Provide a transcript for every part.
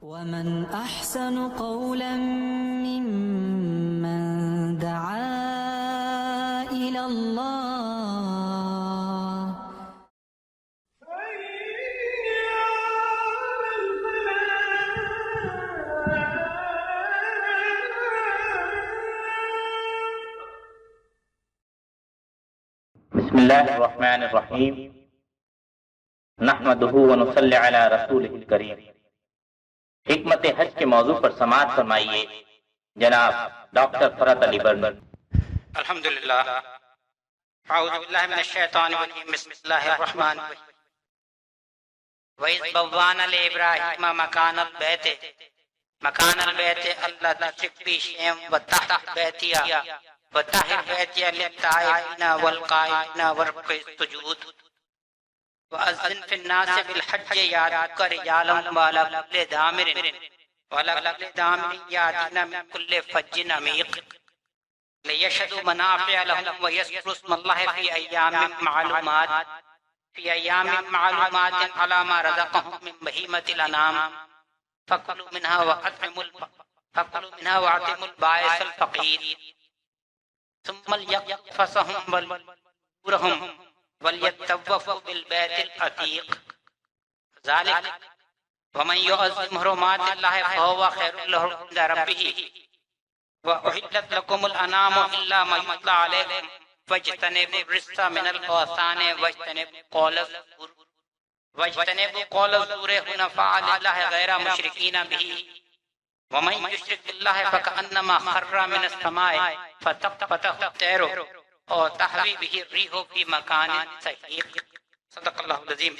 ومن أحسن قولا ممن دعا إلى الله. بسم الله الرحمن الرحیم نحمدہ ونصلی علی رسولہ الکریم۔ حکمت حج کے موضوع پر سماعت فرمائیے جناب ڈاکٹر فرحت علی برنی۔ الحمدللہ، اعوذ باللہ من الشیطان الرجیم، بسم اللہ الرحمن الرحیم۔ وَإِذْ بَوَّأْنَا لِإِبْرَاهِيمَ مَكَانَ الْبَيْتِ أَلَّا تُشْرِكْ بِي شَيْئًا وَطَهِّرْ بَيْتِيَ لِلطَّائِفِينَ وَالْقَائِمِينَ وَالرُّكَّعِ السُّجُودِ وَأَذِّنْ فِي النَّاسِ بِالْحَجِّ يَأْتُوكَ رِجَالًا وَعَلَىٰ كُلِّ ضَامِرٍ يَأْتِينَ مِنْ كُلِّ فَجٍّ عَمِيقٍ لِيَشْهَدُوا مَنَافِعَ لَهُمْ وَيَذْكُرُوا اسْمَ اللَّهِ فِي أَيَّامٍ مَّعْلُومَاتٍ عَلَىٰ مَا رَزَقَهُم مِّن بَهِيمَةِ الْأَنْعَامِ فَكُلُوا مِنْهَا وَأَطْعِمُوا الْبَائِسَ الْفَقِيرَ ثم ليقفصهم والبورهم وليتوفوا بالبيت العتيق ذلك ومن يعظم حرمات الله فهو خير له عند ربه وأحلت لكم الأنعام إلا ما يتلى عليكم واجتنبوا الرجس من الأوثان واجتنبوا قول الزور حنفاء لله غير مشركين به ومن يشرك بالله فكأنما خر من السماء فتخطفه الطير أو تهوي به الريح في مكان سحيق صدق الله العظيم۔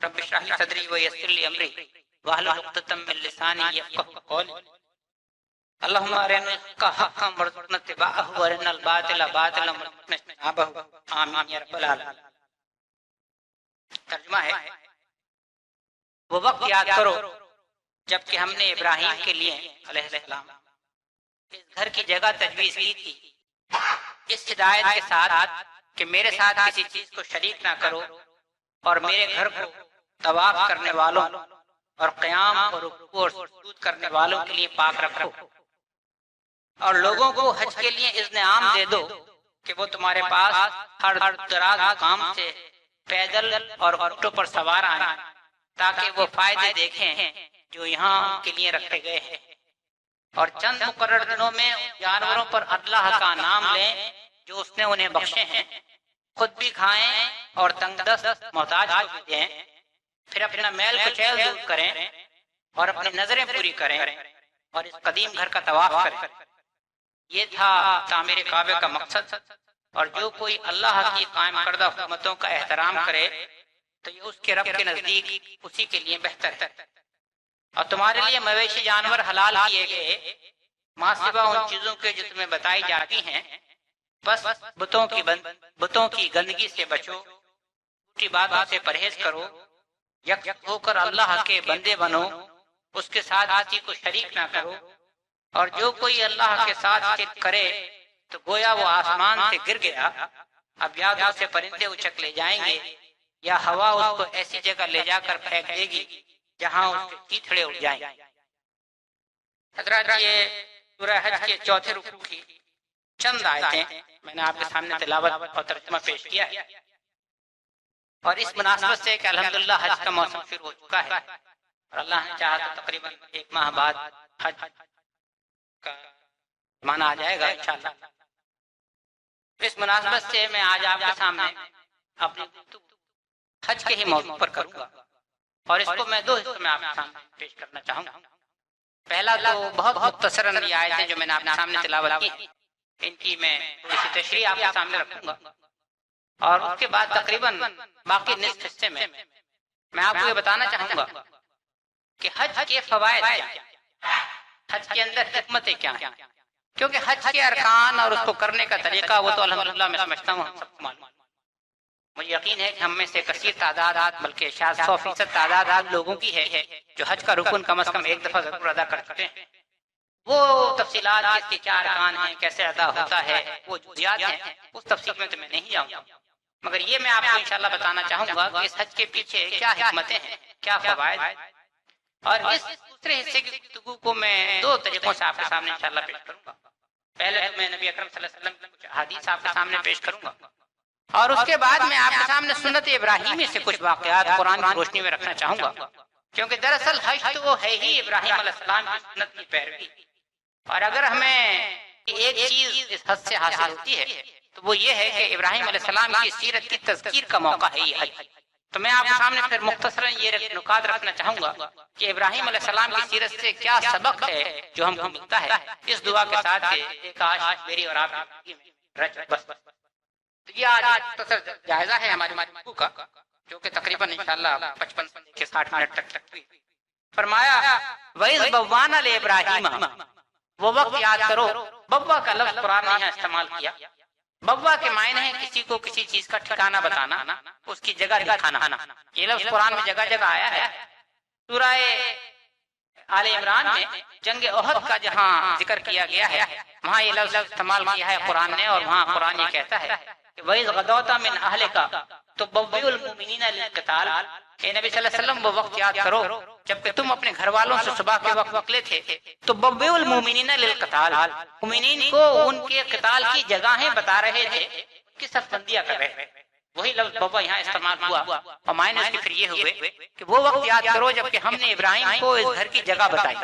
رب اشرح لي صدري ويسر لي أمري واحلل عقدة من لساني يفقهوا قولي اللهم أرنا الحق حقا وارزقنا اتباعه وأرنا الباطل باطلا وارزقنا اجتنابه آمين يا رب العالمين۔ ترجمہ ہے، وہ وقت یاد کرو جبکہ ہم نے ابراہیم کے لیے علیہ السلام اس گھر کی جگہ تجویز کی تھی، اس ہدایت کے ساتھ کہ میرے ساتھ کسی چیز کو شریک نہ کرو اور میرے گھر کو طواف کرنے والوں اور قیام اور رکوع اور سجود کرنے والوں کے لیے پاک رکھو، اور لوگوں کو حج کے لیے اذن عام دے دو کہ وہ تمہارے پاس ہر دراز مقام سے پیدل اور اونٹوں پر سوار آئیں تاکہ وہ فائدے دیکھیں جو یہاں کے لیے رکھے گئے ہیں، اور چند مقرر دنوں میں جانوروں پر اللہ کا نام لیں جو اس نے انہیں بخشے ہیں، خود بھی کھائیں اور تنگ دست محتاج کو بھی دیں، پھر اپنا میل کچیل دور کریں اور اپنی نظریں پوری کریں اور اس قدیم گھر کا طواف کریں۔ یہ تھا تعمیر کعبے کا مقصد، اور جو کوئی اللہ کی قائم کردہ حکومتوں کا احترام کرے تو یہ اس کے رب کے نزدیک اسی کے لیے بہتر ہے۔ اور تمہارے لیے مویشی جانور حلال کیے گئے ماں سوا ان چیزوں کے جو تمہیں بتائی جاتی ہیں، بس بتوں کی گندگی سے بچو، جھوٹی باتوں سے پرہیز کرو، یک ہو کر اللہ کے بندے بنو، اس کے ساتھ کسی کو شریک نہ کرو، اور جو کوئی اللہ کے ساتھ شرک کرے تو گویا وہ آسمان سے گر گیا، اب یا تو اسے پرندے اچک لے جائیں گے یا ہوا اس کو ایسی جگہ لے جا کر پھینک دے گی جہاں اس کے چیتھڑے اڑ جائیں۔ حضرات، یہ سورہ حج کے چوتھے رکوع کی چند آیتیں میں نے آپ کے سامنے تلاوت اور ترجمہ پیش کیا ہے، اور اس مناسبت سے کہ الحمدللہ حج کا موسم شروع ہو چکا ہے اور اللہ نے چاہا تو تقریباً 1 ماہ بعد حج کا زمانہ آ جائے گا انشاءاللہ۔ اس مناسبت سے میں آج آپ کے سامنے اپنی حج کے ہی موضوع پر کروں گا، اور اس کو میں 2 حصوں میں آپ کے سامنے پیش کرنا چاہوں گا۔ پہلا تو بہت مختصراً یہ آیتیں جو میں نے آپ کے سامنے تلاوت کی ان کی میں تھوڑی سی تشریح آپ کے سامنے رکھوں گا، اور اس کے بعد تقریباً باقی نصف حصے میں میں آپ کو یہ بتانا چاہوں گا کہ حج کے فوائد کیا ہیں، حج کے اندر حکمتیں کیا ہیں، کیونکہ حج کے ارکان اور اس کو کرنے کا طریقہ وہ تو الحمدللہ میں سمجھتا ہوں ہم سب کو معلوم ہے۔ مجھے یقین ہے کہ ہم میں سے کثیر تعداد بلکہ شاید 100% تعداد لوگوں کی ہے جو حج کا رکن کم از کم ایک دفعہ ضرور ادا کر چکے ہیں۔ وہ تفصیلات اس کے 4 ارکان ہیں، کیسے ادا ہوتا ہے، وہ جزیات ہیں، اس تفصیل میں تو میں نہیں جاؤں گا، مگر یہ میں آپ کو انشاءاللہ بتانا چاہوں گا کہ اس حج کے پیچھے کیا حکمتیں ہیں، کیا فوائد ہیں۔ اور اس دوسرے حصے کی گفتگو کو میں دو طریقوں سے آپ کے سامنے انشاءاللہ پیش کروں گا. پہلے تو میں نبی اکرم صلی اللہ علیہ وسلم کی کچھ احادیث آپ کے سامنے پیش کروں گا، اور اس کے بعد میں آپ کے سامنے سنت ابراہیمی سے کچھ واقعات قرآن کی روشنی میں رکھنا چاہوں گا، کیونکہ دراصل حج تو وہ ہے ہی ابراہیم علیہ السلام کی سنت کی پیروی. اور اگر ہمیں ایک چیز اس حج سے حاصل ہوتی ہے تو وہ یہ ہے کہ ابراہیم علیہ السلام کی سیرت کی تذکیر کا موقع ہے یہ حج. تو میں آپ کے سامنے پھر مختصراً یہ نکات رکھنا چاہوں گا کہ ابراہیم علیہ السلام کی سیرت سے کیا سبق ہے جو ہم کو ملتا ہے، اس دعا کے ساتھ کہ کاش میری اور آپ کی رچ بس. یہ آج مختصر جائزہ ہے ہماری گفتگو کا، جو کہ تقریباً انشاءاللہ 55 سے 60 منٹ تک ہوئی. فرمایا وَإِذْ بَوَّأْنَا لِإِبْرَاهِيمَ، وہ وقت یاد کرو. بوا کا لفظ قرآن نے یہاں استعمال کیا. بوا کے معنی ہے کسی کو کسی چیز کا ٹھکانہ بتانا، اس کی جگہ دکھانا. یہ لفظ قرآن میں جگہ جگہ آیا ہے. سورہ آل عمران میں جنگ احد کا جہاں ذکر کیا گیا ہے وہاں یہ لفظ استعمال کیا ہے قرآن نے، اور وہاں قرآن یہ کہتا ہے کہ وَإِذْ غَدَوْتَ مِنْ أَهْلِكَ تُبَوِّئُ الْمُؤْمِنِينَ لِلْقِتَالِ. اے نبی صلی اللہ علیہ وسلم وہ وقت یاد کرو جبکہ تم اپنے گھر والوں سے صبح کے وقت نکلے تھے. تو تُبَوِّئُ الْمُؤْمِنِينَ لِلْقِتَالِ، مومنین کو ان کے قتال کی جگہیں بتا رہے تھے، کی صف بندیاں کر رہے تھے. وہی لفظ بوا یہاں استعمال ہوا، اور معنی اس کے پھر یہ ہوئے کہ وہ وقت یاد کرو جبکہ ہم نے ابراہیم کو اس گھر کی جگہ بتائی.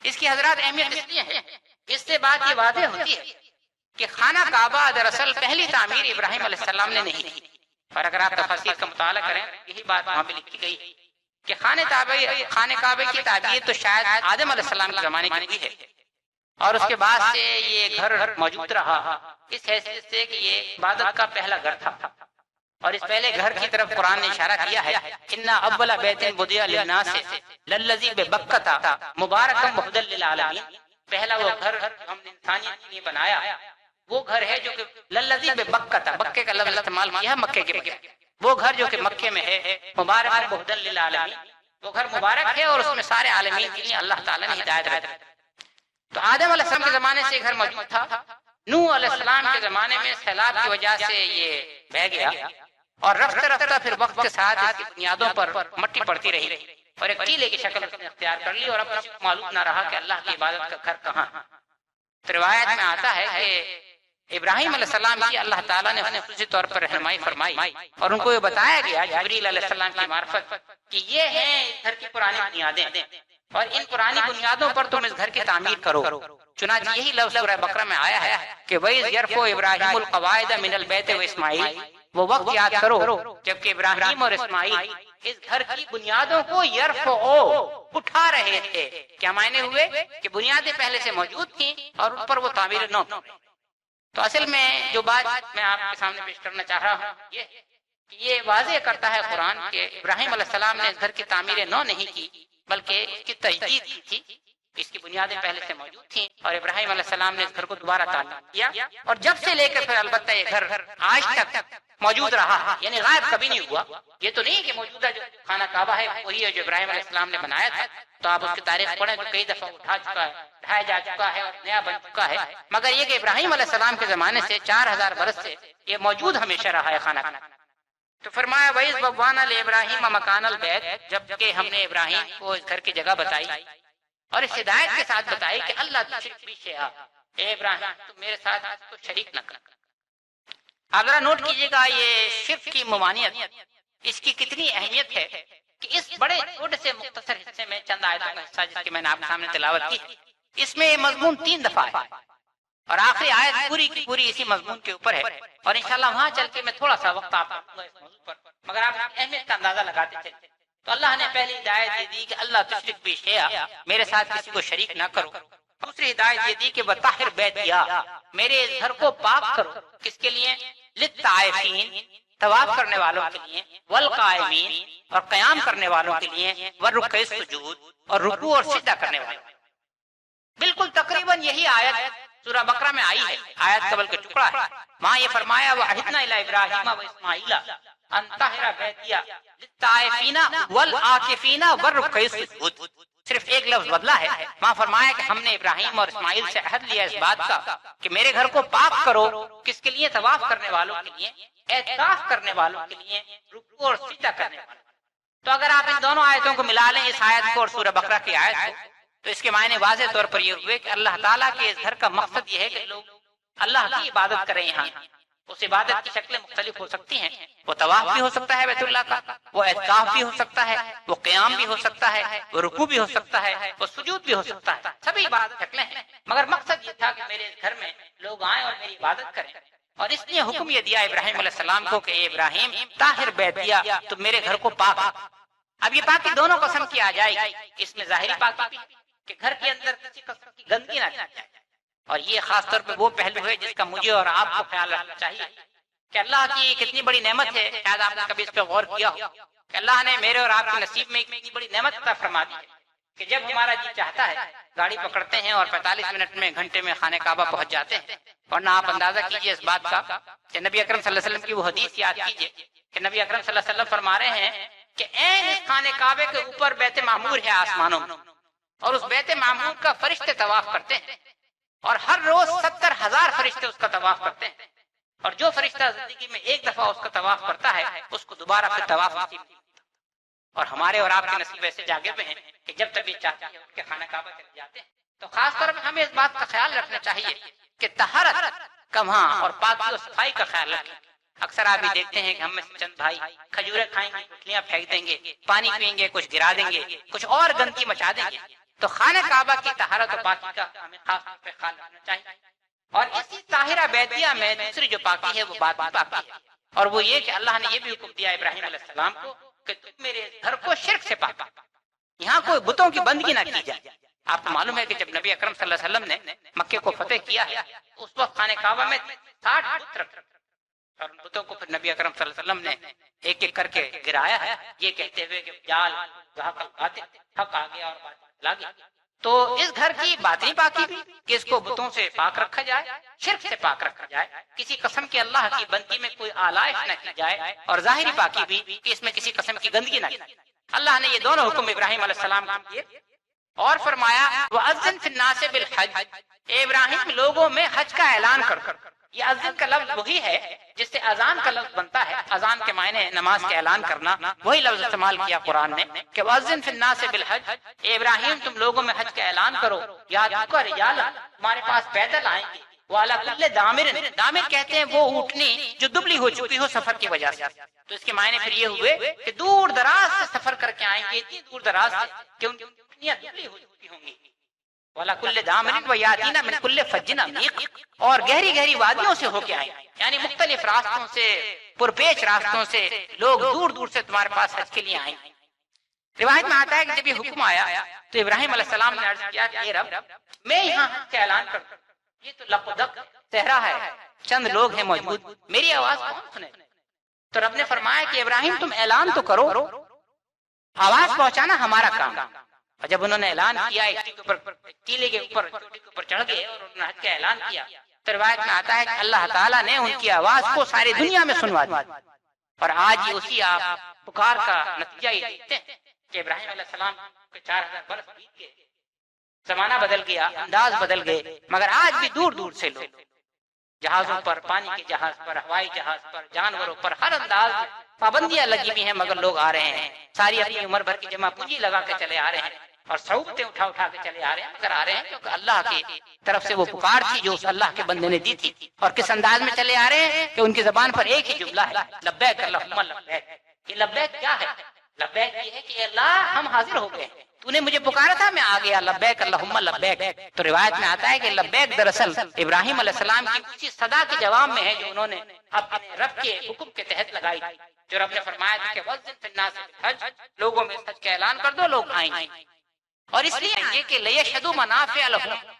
اس کی حضرات اہمیت اس لیے ہے، اس سے بات یہ واضح ہوتی ہے کہ خانہ کعبہ دراصل پہلی تعمیر ابراہیم علیہ السلام نے نہیں کی. اور اگر آپ تفاسیر کا مطالعہ کریں یہی بات وہاں پہ لکھی گئی کہ خانہ کعبہ کی تعمیر تو شاید آدم علیہ السلام کے زمانے کی ہوئی ہے، اور اس کے بعد سے یہ گھر موجود رہا اس حیثیت سے کہ یہ عبادت کا پہلا گھر تھا. اور اس پہلے گھر کی طرف قرآن نے اشارہ کیا ہے اِنَّ أَوَّلَ بَيْتٍ وُضِعَ لِلنَّاسِ لَلَّذِي بِبَكَّةَ مُبَارَكًا وَهُدًى لِلْعَالَمِينَ. پہلا وہ گھر ہم نے انسانیت کے لیے بنایا وہ گھر ہے جو کہ للذی ببکہ، مکے کا لفظ استعمال کیا ہے مکے کے بغیر، وہ گھر جو کہ مکے میں ہے مبارک وہدی للعالمین، وہ گھر مبارک ہے اور اس میں سارے عالمین کے لیے اللہ تعالیٰ نے ہدایت دی. تو آدم علیہ السلام کے زمانے سے یہ گھر موجود تھا. نوح علیہ السلام کے زمانے میں سیلاب کی وجہ سے یہ بہہ گیا، اور رفتہ رفتہ پھر وقت کے ساتھ اس کی بنیادوں پر مٹی پڑتی رہی اور ایک ٹیلے کی شکل اس نے اختیار کر لی، اور اب کسی کو معلوم نہ رہا کہ اللہ کی عبادت کا گھر کہاں. تو روایت میں آتا ہے کہ ابراہیم علیہ السلام کی اللہ تعالیٰ نے خصوصی طور پر رہنمائی فرمائی، اور ان کو یہ بتایا گیا جبریل علیہ السلام کی معرفت کہ یہ ہیں اس گھر کی پرانی بنیادیں، اور ان پرانی بنیادوں پر تم اس گھر کی تعمیر کرو. چنانچہ یہی لفظ سورہ بقرہ میں آیا ہے کہ وَإِذْ يَرْفَعُ إِبْرَاهِيمُ الْقَوَاعِدَ مِنَ الْبَيْتِ وَإِسْمَاعِيلُ، وہ وقت یاد کرو جبکہ ابراہیم اور اسماعیل اس گھر کی بنیادوں کو یرفعو اٹھا رہے تھے. کیا معنی ہوئے کہ بنیادیں پہلے سے موجود تھیں اور ان پر وہ تعمیر نو. تو اصل میں جو بات میں آپ کے سامنے پیش کرنا چاہ رہا ہوں یہ واضح کرتا ہے قرآن کہ ابراہیم علیہ السلام نے اس گھر کی تعمیر نو نہیں کی بلکہ اس کی تجدید کی تھی. اس کی بنیادیں پہلے سے موجود تھیں اور ابراہیم علیہ السلام نے اس گھر کو دوبارہ تعمیر کیا، اور جب سے لے کر پھر البتہ یہ گھر آج تک موجود رہا، یعنی غائب کبھی نہیں ہوا. یہ تو نہیں کہ موجودہ جو خانہ کعبہ ہے وہی ہے جو ابراہیم علیہ السلام نے بنایا تھا. تو آپ اس کی تاریخ پڑھیں تو کئی دفعہ ڈھایا جا چکا ہے اور نیا بن چکا ہے، مگر یہ کہ ابراہیم علیہ السلام کے زمانے سے 4000 برس سے یہ موجود ہمیشہ رہا ہے خانہ کعبہ. تو فرمایا وَإِذْ بَوَّأْنَا لِإِبْرَاهِيمَ مَكَانَ الْبَيْتِ، جبکہ ہم نے ابراہیم کو اس گھر کی جگہ بتائی اور اس ہدایت کے ساتھ بتائی کہ اللہ تشرک بی شیئا، اے ابراہیم تم میرے ساتھ کو شریک نہ کر. آپ ذرا نوٹ کیجئے گا یہ شرک کی ممانعت اس کی کتنی اہمیت ہے کہ اس بڑے چھوٹے سے مختصر حصے میں چند آیتوں کا حصہ جس کی میں نے آپ کے سامنے تلاوت کی، اس میں یہ مضمون 3 دفعہ ہے اور آخری آیت پوری کی پوری اسی مضمون کے اوپر ہے. اور انشاءاللہ وہاں چل کے میں تھوڑا سا وقت آپ کو دوں گا اس موضوع پر، مگر آپ اہمیت کا اندازہ لگاتے چلیں. تو اللہ نے پہلی ہدایت یہ دی کہ اللہ تشرک بی شیئا، میرے ساتھ کسی کو شریک نہ کرو. دوسری ہدایت یہ دی کہ وطہر بیتیا، میرے اس گھر کو پاک کرو. کس کے لیے؟ للطائفین، طواف کرنے والوں کے لیے، والقائمین، اور قیام کرنے والوں کے لیے، والرکع السجود، اور رکوع اور سجدہ کرنے والوں. بالکل تقریباً یہی آیت سورہ بقرہ میں آئی ہے، آیت قبل کا ٹکڑا ہے. وہاں یہ فرمایا وَعَهِدْنَا إِلَىٰ إِبْرَاهِيمَ وَإِسْمَاعِيلَ أَن طَهِرَ بَيْتِيَ لِلطَّائِفِينَ وَالْعَاكِفِينَ وَالرُّكَّعِ السُّجُودِ. صرف ایک لفظ بدلا ہے، وہاں فرمایا کہ ہم نے ابراہیم اور اسماعیل سے عہد لیا اس بات کا کہ میرے گھر کو پاک کرو. کس کے لیے؟ طواف کرنے والوں کے لیے، اعتکاف کرنے والوں کے لیے، رکوع اور سجدہ کرنے والوں. تو اگر آپ ان دونوں آیتوں کو ملا لیں، اس آیت کو اور سورہ بقرہ کی آیت کو، تو اس کے معنی واضح طور پر یہ ہوئے کہ اللہ تعالیٰ کے اس گھر کا مقصد یہ ہے کہ لوگ اللہ کی عبادت کریں یہاں۔ اس عبادت کی شکلیں مختلف ہو سکتی ہیں، وہ طواف بھی ہو سکتا ہے بیت اللہ کا، وہ اعتکاف بھی ہو سکتا ہے، وہ قیام بھی ہو سکتا ہے، وہ رکوع بھی ہو سکتا ہے، وہ سجود بھی ہو سکتا ہے، سبھی عبادت شکلیں ہیں، مگر مقصد یہ تھا کہ میرے اس گھر میں لوگ آئیں اور میری عبادت کریں۔ اور اس لیے حکم یہ دیا ابراہیم علیہ السلام کو کہ اے ابراہیم طاہر بیتیا، تم میرے گھر کو پاک۔ اب یہ پاکی دونوں قسم کی آ جائے گی، اس میں ظاہری پاکی بھی کہ گھر کے اندر کسی قسم کی گندگی نہ جائے، اور یہ خاص طور پہ وہ پہلو ہے جس کا مجھے اور آپ کو خیال رکھنا چاہیے کہ اللہ کی کتنی بڑی نعمت ہے، شاید آپ نے کبھی اس پہ غور کیا ہو کہ اللہ نے میرے اور آپ کے نصیب میں اتنی بڑی نعمت عطا فرما دی ہے کہ جب ہمارا جی چاہتا ہے گاڑی پکڑتے ہیں اور 45 منٹ میں گھنٹے میں خانہ کعبہ پہنچ جاتے ہیں۔ ورنہ آپ اندازہ کیجئے اس بات کا کہ نبی اکرم صلی اللہ علیہ وسلم کی وہ حدیث یاد کیجئے کہ نبی اکرم صلی اللہ علیہ وسلم فرما رہے ہیں کہ عین اس خانہ کعبے کے اوپر بیت معمور ہے آسمانوں میں، اور اس بیت معمور کا فرشتے طواف کرتے ہیں، اور ہر روز 70,000 فرشتے اس کا طواف کرتے ہیں، اور جو فرشتہ زندگی میں ایک دفعہ اس کا طواف کرتا ہے اس کو دوبارہ پھر طواف نصیب نہیں ہوتا۔ اور ہمارے اور آپ کے نصیب ایسے جاگے ہوئے ہیں کہ جب تک یہ چاہتے ہیں ان کے خانہ کعبہ چلے جاتے ہیں۔ تو خاص طور پہ ہمیں اس بات کا خیال رکھنا چاہیے کہ طہارت کا وہاں اور پاکی و صفائی کا خیال رکھیں۔ اکثر آپ یہ دیکھتے ہیں کہ ہم میں سے چند بھائی کھجوریں کھائیں گے، گٹلیاں پھینک دیں گے، پانی پئیں گے، کچھ گرا دیں گے، کچھ اور گندگی مچا دیں گے۔ تو خانہ کعبہ کی طہارت و پاکی کا ہمیں خاص طور پہ خیال رکھنا چاہیے۔ اور اسی طاہرہ بیتیہ میں دوسری جو پاکی ہے وہ باطنی پاکی ہے، اور وہ یہ کہ اللہ نے یہ بھی حکم دیا ابراہیم علیہ السلام کو کہ تم میرے گھر کو شرک سے پاک، یہاں کوئی بتوں کی بندگی نہ کی جائے۔ آپ کو معلوم ہے کہ جب نبی اکرم صلی اللہ علیہ وسلم نے مکے کو فتح کیا ہے اس وقت خانہ کعبہ میں 60 بت رکھے، اور ان بتوں کو پھر نبی اکرم صلی اللہ علیہ وسلم نے ایک ایک کر کے گرایا ہے، یہ کہتے ہوئے کہ جال حق آ گیا اور بات لا گیا۔ تو اس گھر کی باطنی پاکی بھی کہ اس کو بتوں سے پاک رکھا جائے، شرک سے پاک رکھا جائے، کسی قسم کی اللہ کی بندگی میں کوئی آلائش نہ کی جائے، اور ظاہری پاکی بھی کہ اس میں کسی قسم کی گندگی نہ کی جائے۔ اللہ نے یہ دونوں حکم ابراہیم علیہ السلام کو دیے، اور فرمایا وَأَذِّن فِي النَّاسِ بِالْحَجِّ، اے ابراہیم لوگوں میں حج کا اعلان کر۔ یہ اذن کا لفظ وہی ہے جس سے اذان کا لفظ بنتا ہے، اذان کے معنی نماز کے اعلان کرنا، وہی لفظ استعمال کیا قرآن نے کہ وَأَذِّن فِي النَّاسِ بِالْحَجِّ، اے ابراہیم تم لوگوں میں حج کا اعلان کرو، یاتوک رجالا، تمہارے پاس پیدل آئیں گے، وَعَلَىٰ كُلِّ دَامِرٍ، دامر کہتے ہیں وہ اونٹنی جو دبلی ہو چکی ہو سفر کی وجہ سے۔ تو اس کے معنی پھر یہ ہوئے کہ دور دراز سے سفر کر کے آئیں گے، اتنی دور دراز سے کہ ان کی اونٹنیاں دبلی ہو چکی ہوں گی، وَعَلَىٰ كُلِّ دَامِرٍ وَيَأْتِينَ مِن كُلِّ فَجٍّ عَمِيقٍ، اور گہری گہری وادیوں سے ہو کے آئیں گے، یعنی مختلف راستوں سے، پرپیچ راستوں سے لوگ دور دور سے تمہارے پاس حج کے لیے آئیں گے۔ روایت میں آتا ہے کہ جب یہ حکم آیا تو ابراہیم علیہ السلام نے عرض کیا کہ اے رب میں یہاں حج کا اعلان کرتا ہوں، یہ تو لقدق صحرا ہے، چند لوگ ہیں موجود، میری آواز کون سنے؟ تو رب نے فرمایا کہ ابراہیم تم اعلان تو کرو، آواز پہنچانا ہمارا کام۔ اور جب انہوں نے اعلان کیا، ٹیلے کے اوپر چوٹی کے اوپر چڑھ گئے اور انہوں نے حج کا اعلان کیا، تو روایت میں آتا ہے کہ اللہ تعالیٰ نے ان کی آواز کو ساری دنیا میں سنوا دیا۔ اور آج یہ اسی آپ پکار کا نتیجہ یہ دیکھتے ہیں کہ ابراہیم علیہ السلام کے 4000 برس بیت گئے، زمانہ بدل گیا، انداز بدل گئے، مگر آج بھی دور دور سے لوگ جہازوں پر، پانی کے جہاز پر، ہوائی جہاز پر، جانوروں پر، ہر انداز میں پابندیاں لگی ہوئی ہیں، مگر لوگ آ رہے ہیں، ساری اپنی عمر بھر کی جمع پونجی لگا کے چلے آ رہے ہیں، اور صعوبتیں اٹھا اٹھا کے چلے آ رہے ہیں، مگر آ رہے ہیں کیونکہ اللہ کی طرف سے وہ پکار تھی جو اس اللہ کے بندے نے دی تھی۔ اور کس انداز میں چلے آ رہے ہیں کہ ان کی زبان پر ایک ہی جملہ ہے، لبیک اللہم لبیک۔ یہ لبیک کیا ہے؟ لبیک یہ ہے کہ اللہ ہم حاضر ہو گئے، تو نے مجھے پکارا تھا میں آ گیا، لبیک اللہم لبیک۔ تو روایت میں آتا ہے کہ لبیک دراصل ابراہیم علیہ السلام کی اسی صدا کے جواب میں ہے جو انہوں نے اپنے رب کے حکم کے تحت لگائی تھی، جو رب نے فرمایا تھا کہ وَأَذِّن فِي النَّاسِ بِالْحَجِّ، لوگوں میں حج کا اعلان کر دو، لوگ آئیں گے۔ اور اس لیے یہ کہ لِيَشْهَدُوا مَنَافِعَ لَهُمْ،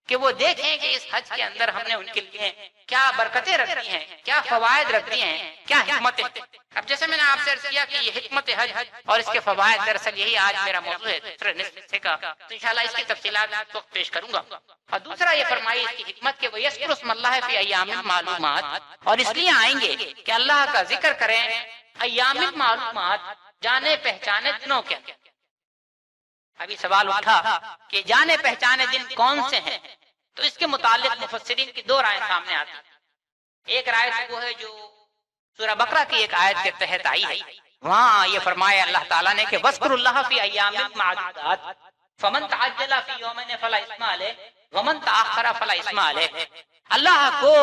کہ وہ دیکھیں کہ اس حج کے اندر ہم نے ان کے لیے کیا برکتیں رکھی ہیں، کیا فوائد رکھی ہیں، کیا حکمتیں۔ اب جیسے میں نے آپ سے عرض کیا کہ یہ حکمت حج اور اس کے فوائد، دراصل یہی آج میرا موضوع ہے دوسرے نصف کا، تو انشاءاللہ اس کی تفصیلات اس وقت پیش کروں گا۔ اور دوسرا یہ فرمائی اس کی حکمت کہ وَيَذْكُرُ اسْمَ اللَّهِ فِي أَيَّامٍ مَّعْلُومَاتٍ، اور اس لیے آئیں گے کہ اللہ کا ذکر کریں ایام معلومات، جانے پہچانے دنوں کے اندر۔ ابھی سوال اٹھا کہ جانے پہچانے دن کون سے ہیں، تو اس کے متعلق مفسرین کی دو رائے سامنے آتی ہیں۔ ایک رائے وہ ہے جو سورہ بقرہ کی ایک آیت کے تحت آئی ہے وہاں یہ فرمایا اللہ تعالیٰ نے کہ وَاذْكُرُوا اللَّهَ فِي أَيَّامٍ مَّعْدُودَاتٍ فَمَن تَعَجَّلَ فِي يَوْمَيْنِ فَلَا إِثْمَ عَلَيْهِ وَمَن تَأَخَّرَ فَلَا إِثْمَ عَلَيْهِ۔ اللہ کو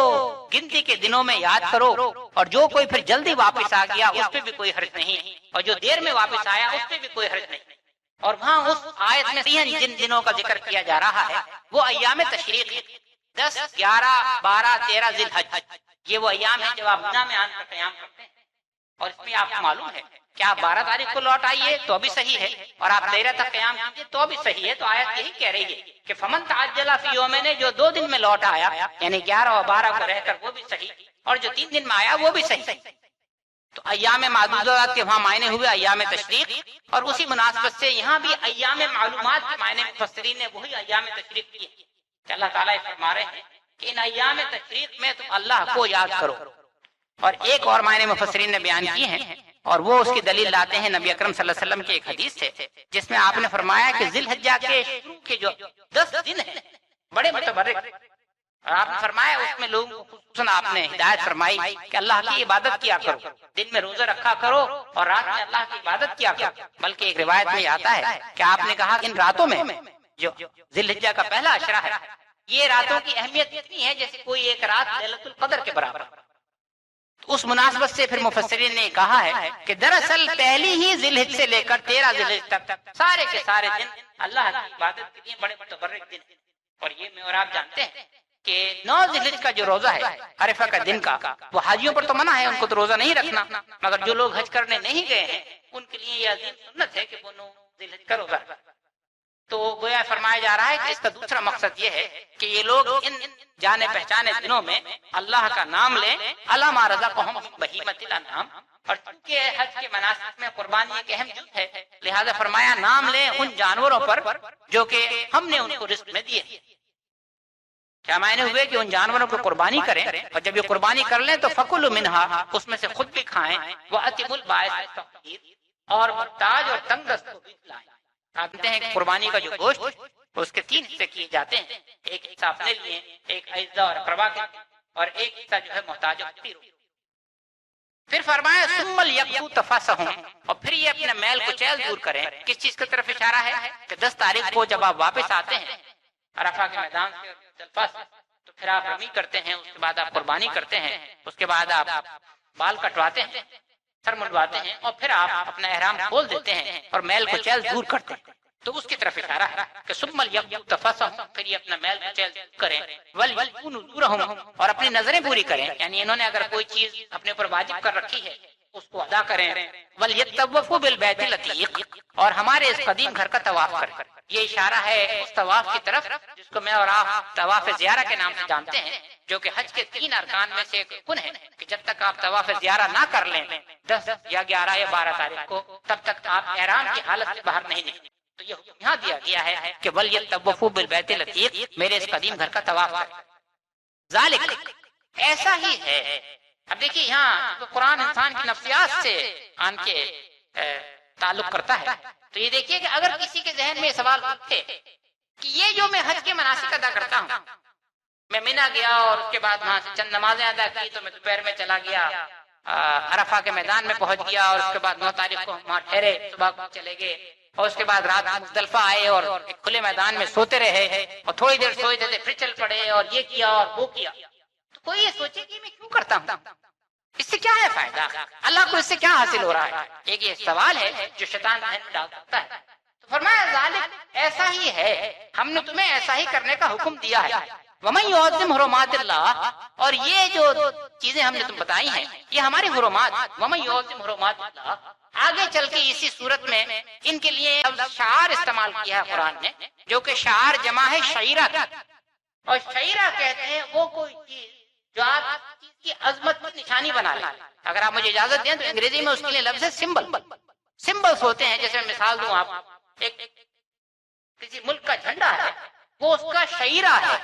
گنتی کے دنوں میں یاد کرو، اور جو کوئی پھر جلدی واپس آ گیا اس پہ بھی کوئی حرج نہیں، اور جو دیر میں واپس آیا اس پہ بھی کوئی حرج نہیں۔ اور وہاں اس آیت میں جن دنوں کا ذکر کیا جا رہا ہے وہ ایام تشریق 10، 11، 12، 13 ذی الحج، یہ وہ ایام ہیں جب آپ مینا میں آن کر قیام کرتے ہیں۔ اور اس میں آپ کو معلوم ہے کہ آپ 12 تاریخ کو لوٹ آئیے تو بھی صحیح ہے، اور آپ 13 تک قیام کیجیے تو بھی صحیح ہے۔ تو آیت یہی کہہ رہی ہے کہ فمن تعجل فی یومین، جو 2 دن میں لوٹ آیا یعنی 11 اور 12 کو رہ کر وہ بھی صحیح، اور جو 3 دن میں آیا وہ بھی صحیح۔ تو ایام معدودات کے وہاں معنی ہوئے ایام تشریق، اور اسی مناسبت سے یہاں بھی ایام معلومات کے معنی مفسرین نے وہی ایام تشریق کیے کہ اللہ تعالیٰ فرما رہے ہیں کہ ان ایام تشریق میں تم اللہ کو یاد کرو۔ اور ایک اور معنی مفسرین نے بیان کیے ہیں، اور وہ اس کی دلیل لاتے ہیں نبی اکرم صلی اللہ علیہ وسلم کی ایک حدیث سے، جس میں آپ نے فرمایا کہ ذی الحجہ کے شروع کے جو 10 دن ہیں بڑے متبرک، اور آپ نے فرمایا اس میں لوگوں کو خصوصاً آپ نے ہدایت فرمائی کہ اللہ کی عبادت کیا کرو، دن میں روزہ رکھا کرو اور رات میں اللہ کی عبادت کیا کرو۔ بلکہ ایک روایت میں آتا ہے کہ آپ نے کہا کہ ان راتوں میں جو ذی الحجہ کا پہلا عشرہ ہے، یہ راتوں کی اہمیت اتنی ہے جیسے کوئی ایک رات لیلۃ القدر کے برابر۔ اس مناسبت سے پھر مفسرین نے کہا ہے کہ دراصل پہلی ہی ذی الحجہ سے لے کر 13 ذی الحجہ تک سارے کے سارے دن اللہ کی عبادت کے لیے بڑے متبرک دن ہیں۔ اور یہ میں اور آپ جانتے ہیں کہ 9 ذی الحجہ کا جو روزہ ہے عرفہ کا دن کا، وہ حاجیوں پر تو منع ہے، ان کو تو روزہ نہیں رکھنا، مگر جو لوگ حج کرنے نہیں گئے ہیں ان کے لیے یہ عظیم سنت ہے کہ وہ 9 ذی الحجہ کا روزہ رکھیں۔ تو گویا فرمایا جا رہا ہے کہ اس کا دوسرا مقصد یہ ہے کہ یہ لوگ ان جانے پہچانے دنوں میں اللہ کا نام لیں، علی ما رزقہم من بہیمۃ الانعام۔ اور چونکہ حج کے مناسک میں قربانی ایک اہم جز ہے، لہذا فرمایا نام لیں ان جانوروں پر جو کہ ہم نے ان کو رزق میں دیے۔ کیا معنی ہوئے کہ ان جانوروں کو قربانی کریں، اور جب یہ قربانی کر لیں تو فکلوا منہا، اس میں سے خود بھی کھائیں، واتموا البائس الفقیر، اور محتاج اور تنگ دست کو بھی کھلائیں۔ آپ جانتے ہیں کہ قربانی کا جو گوشت اس کے 3 حصے کیے جاتے ہیں، ایک حصہ اپنے لیے، ایک اعزا اور اقربا کے، اور ایک حصہ جو ہے محتاج اور فقیر۔ پھر فرمایا ثم لیقضوا تفثهم، اور پھر یہ اپنے میل کو چیل دور کریں۔ کس چیز کی طرف اشارہ ہے کہ 10 تاریخ کو جب آپ واپس آتے ہیں عرفہ کے میدان سے مزدلفہ سے، تو پھر آپ رمی کرتے ہیں، اس کے بعد آپ قربانی کرتے ہیں، اس کے بعد آپ بال کٹواتے ہیں، سر منڈواتے ہیں، اور پھر آپ اپنا احرام کھول دیتے ہیں اور میل کو چیل دور کرتے ہیں۔ تو اس کی طرف اشارہ ہے کہ ثم لیقضوا تفثهم، پھر یہ اپنا میل کو چیل دور کریں، ولیوفوا نذورهم، اور اپنی نظریں پوری کریں، یعنی انہوں نے اگر کوئی چیز اپنے اوپر واجب کر رکھی ہے اس کو ادا کریں، ولیطوفوا بالبیت العتیق، اور ہمارے اس قدیم گھر کا طواف کریں۔ یہ اشارہ ہے اس طواف کی طرف جس کو میں اور آپ طواف زیارہ کے نام سے جانتے ہیں، جو کہ حج کے 3 ارکان میں سے ایک رکن ہے کہ جب تک آپ طواف زیارہ نہ کر لیں 10 یا 11 یا 12 تاریخ کو، تب تک آپ احرام کی حالت سے باہر نہیں نکلیں۔ تو یہ حکم یہاں دیا گیا ہے کہ ولیطوفوا بالبیت العتیق، میرے اس قدیم گھر کا طواف کریں۔ ذالک، ایسا ہی ہے۔ اب دیکھیے یہاں قرآن انسان کی نفسیات سے آن کے تعلق کرتا ہے، تو یہ دیکھیے کہ اگر کسی کے ذہن میں سوال اٹھے کہ یہ جو میں حج کے مناسک ادا کرتا ہوں، میں مینا گیا اور اس کے بعد وہاں سے چند نمازیں ادا کی، تو میں دوپہر میں چلا گیا عرفہ کے میدان میں پہنچ گیا، اور اس کے بعد 9 تاریخ کو وہاں ٹھہرے، صبح کو چلے گئے، اور اس کے بعد رات مزدلفہ آئے اور ایک کھلے میدان میں سوتے رہے، اور تھوڑی دیر سوئے تھے پھر چل پڑے، اور یہ کیا اور وہ کیا۔ تو کوئی یہ سوچے کہ میں کیوں کرتا ہوں، اس سے کیا ہے فائدہ، اللہ کو اس سے کیا حاصل ہو رہا ہے؟ ایک یہ سوال ہے جو شیطان ذہن میں ڈال سکتا ہے۔ تو فرمایا ذالک، ایسا ہی ہے، ہم نے تمہیں ایسا ہی کرنے کا حکم دیا ہے۔ ومن یعظم حرمات اللہ، اور یہ جو چیزیں ہم نے تم بتائی ہیں یہ ہماری حرمات، ومن یعظم حرمات اللہ، آگے چل کے اسی صورت میں ان کے لیے شعار استعمال کیا ہے قرآن نے، جو کہ شعار جمع ہے شعیرہ کی، اور شعیرہ کہتے ہیں وہ کوئی چیز جو آپ کی عظمت کی نشانی بنا لیں۔ اگر آپ مجھے اجازت دیں تو انگریزی میں اس کے لیے لفظ ہے سمبل۔ سمبلز ہوتے ہیں، جیسے مثال دوں آپ، ایک کسی ملک کا جھنڈا ہے، وہ اس کا شعیرہ ہے۔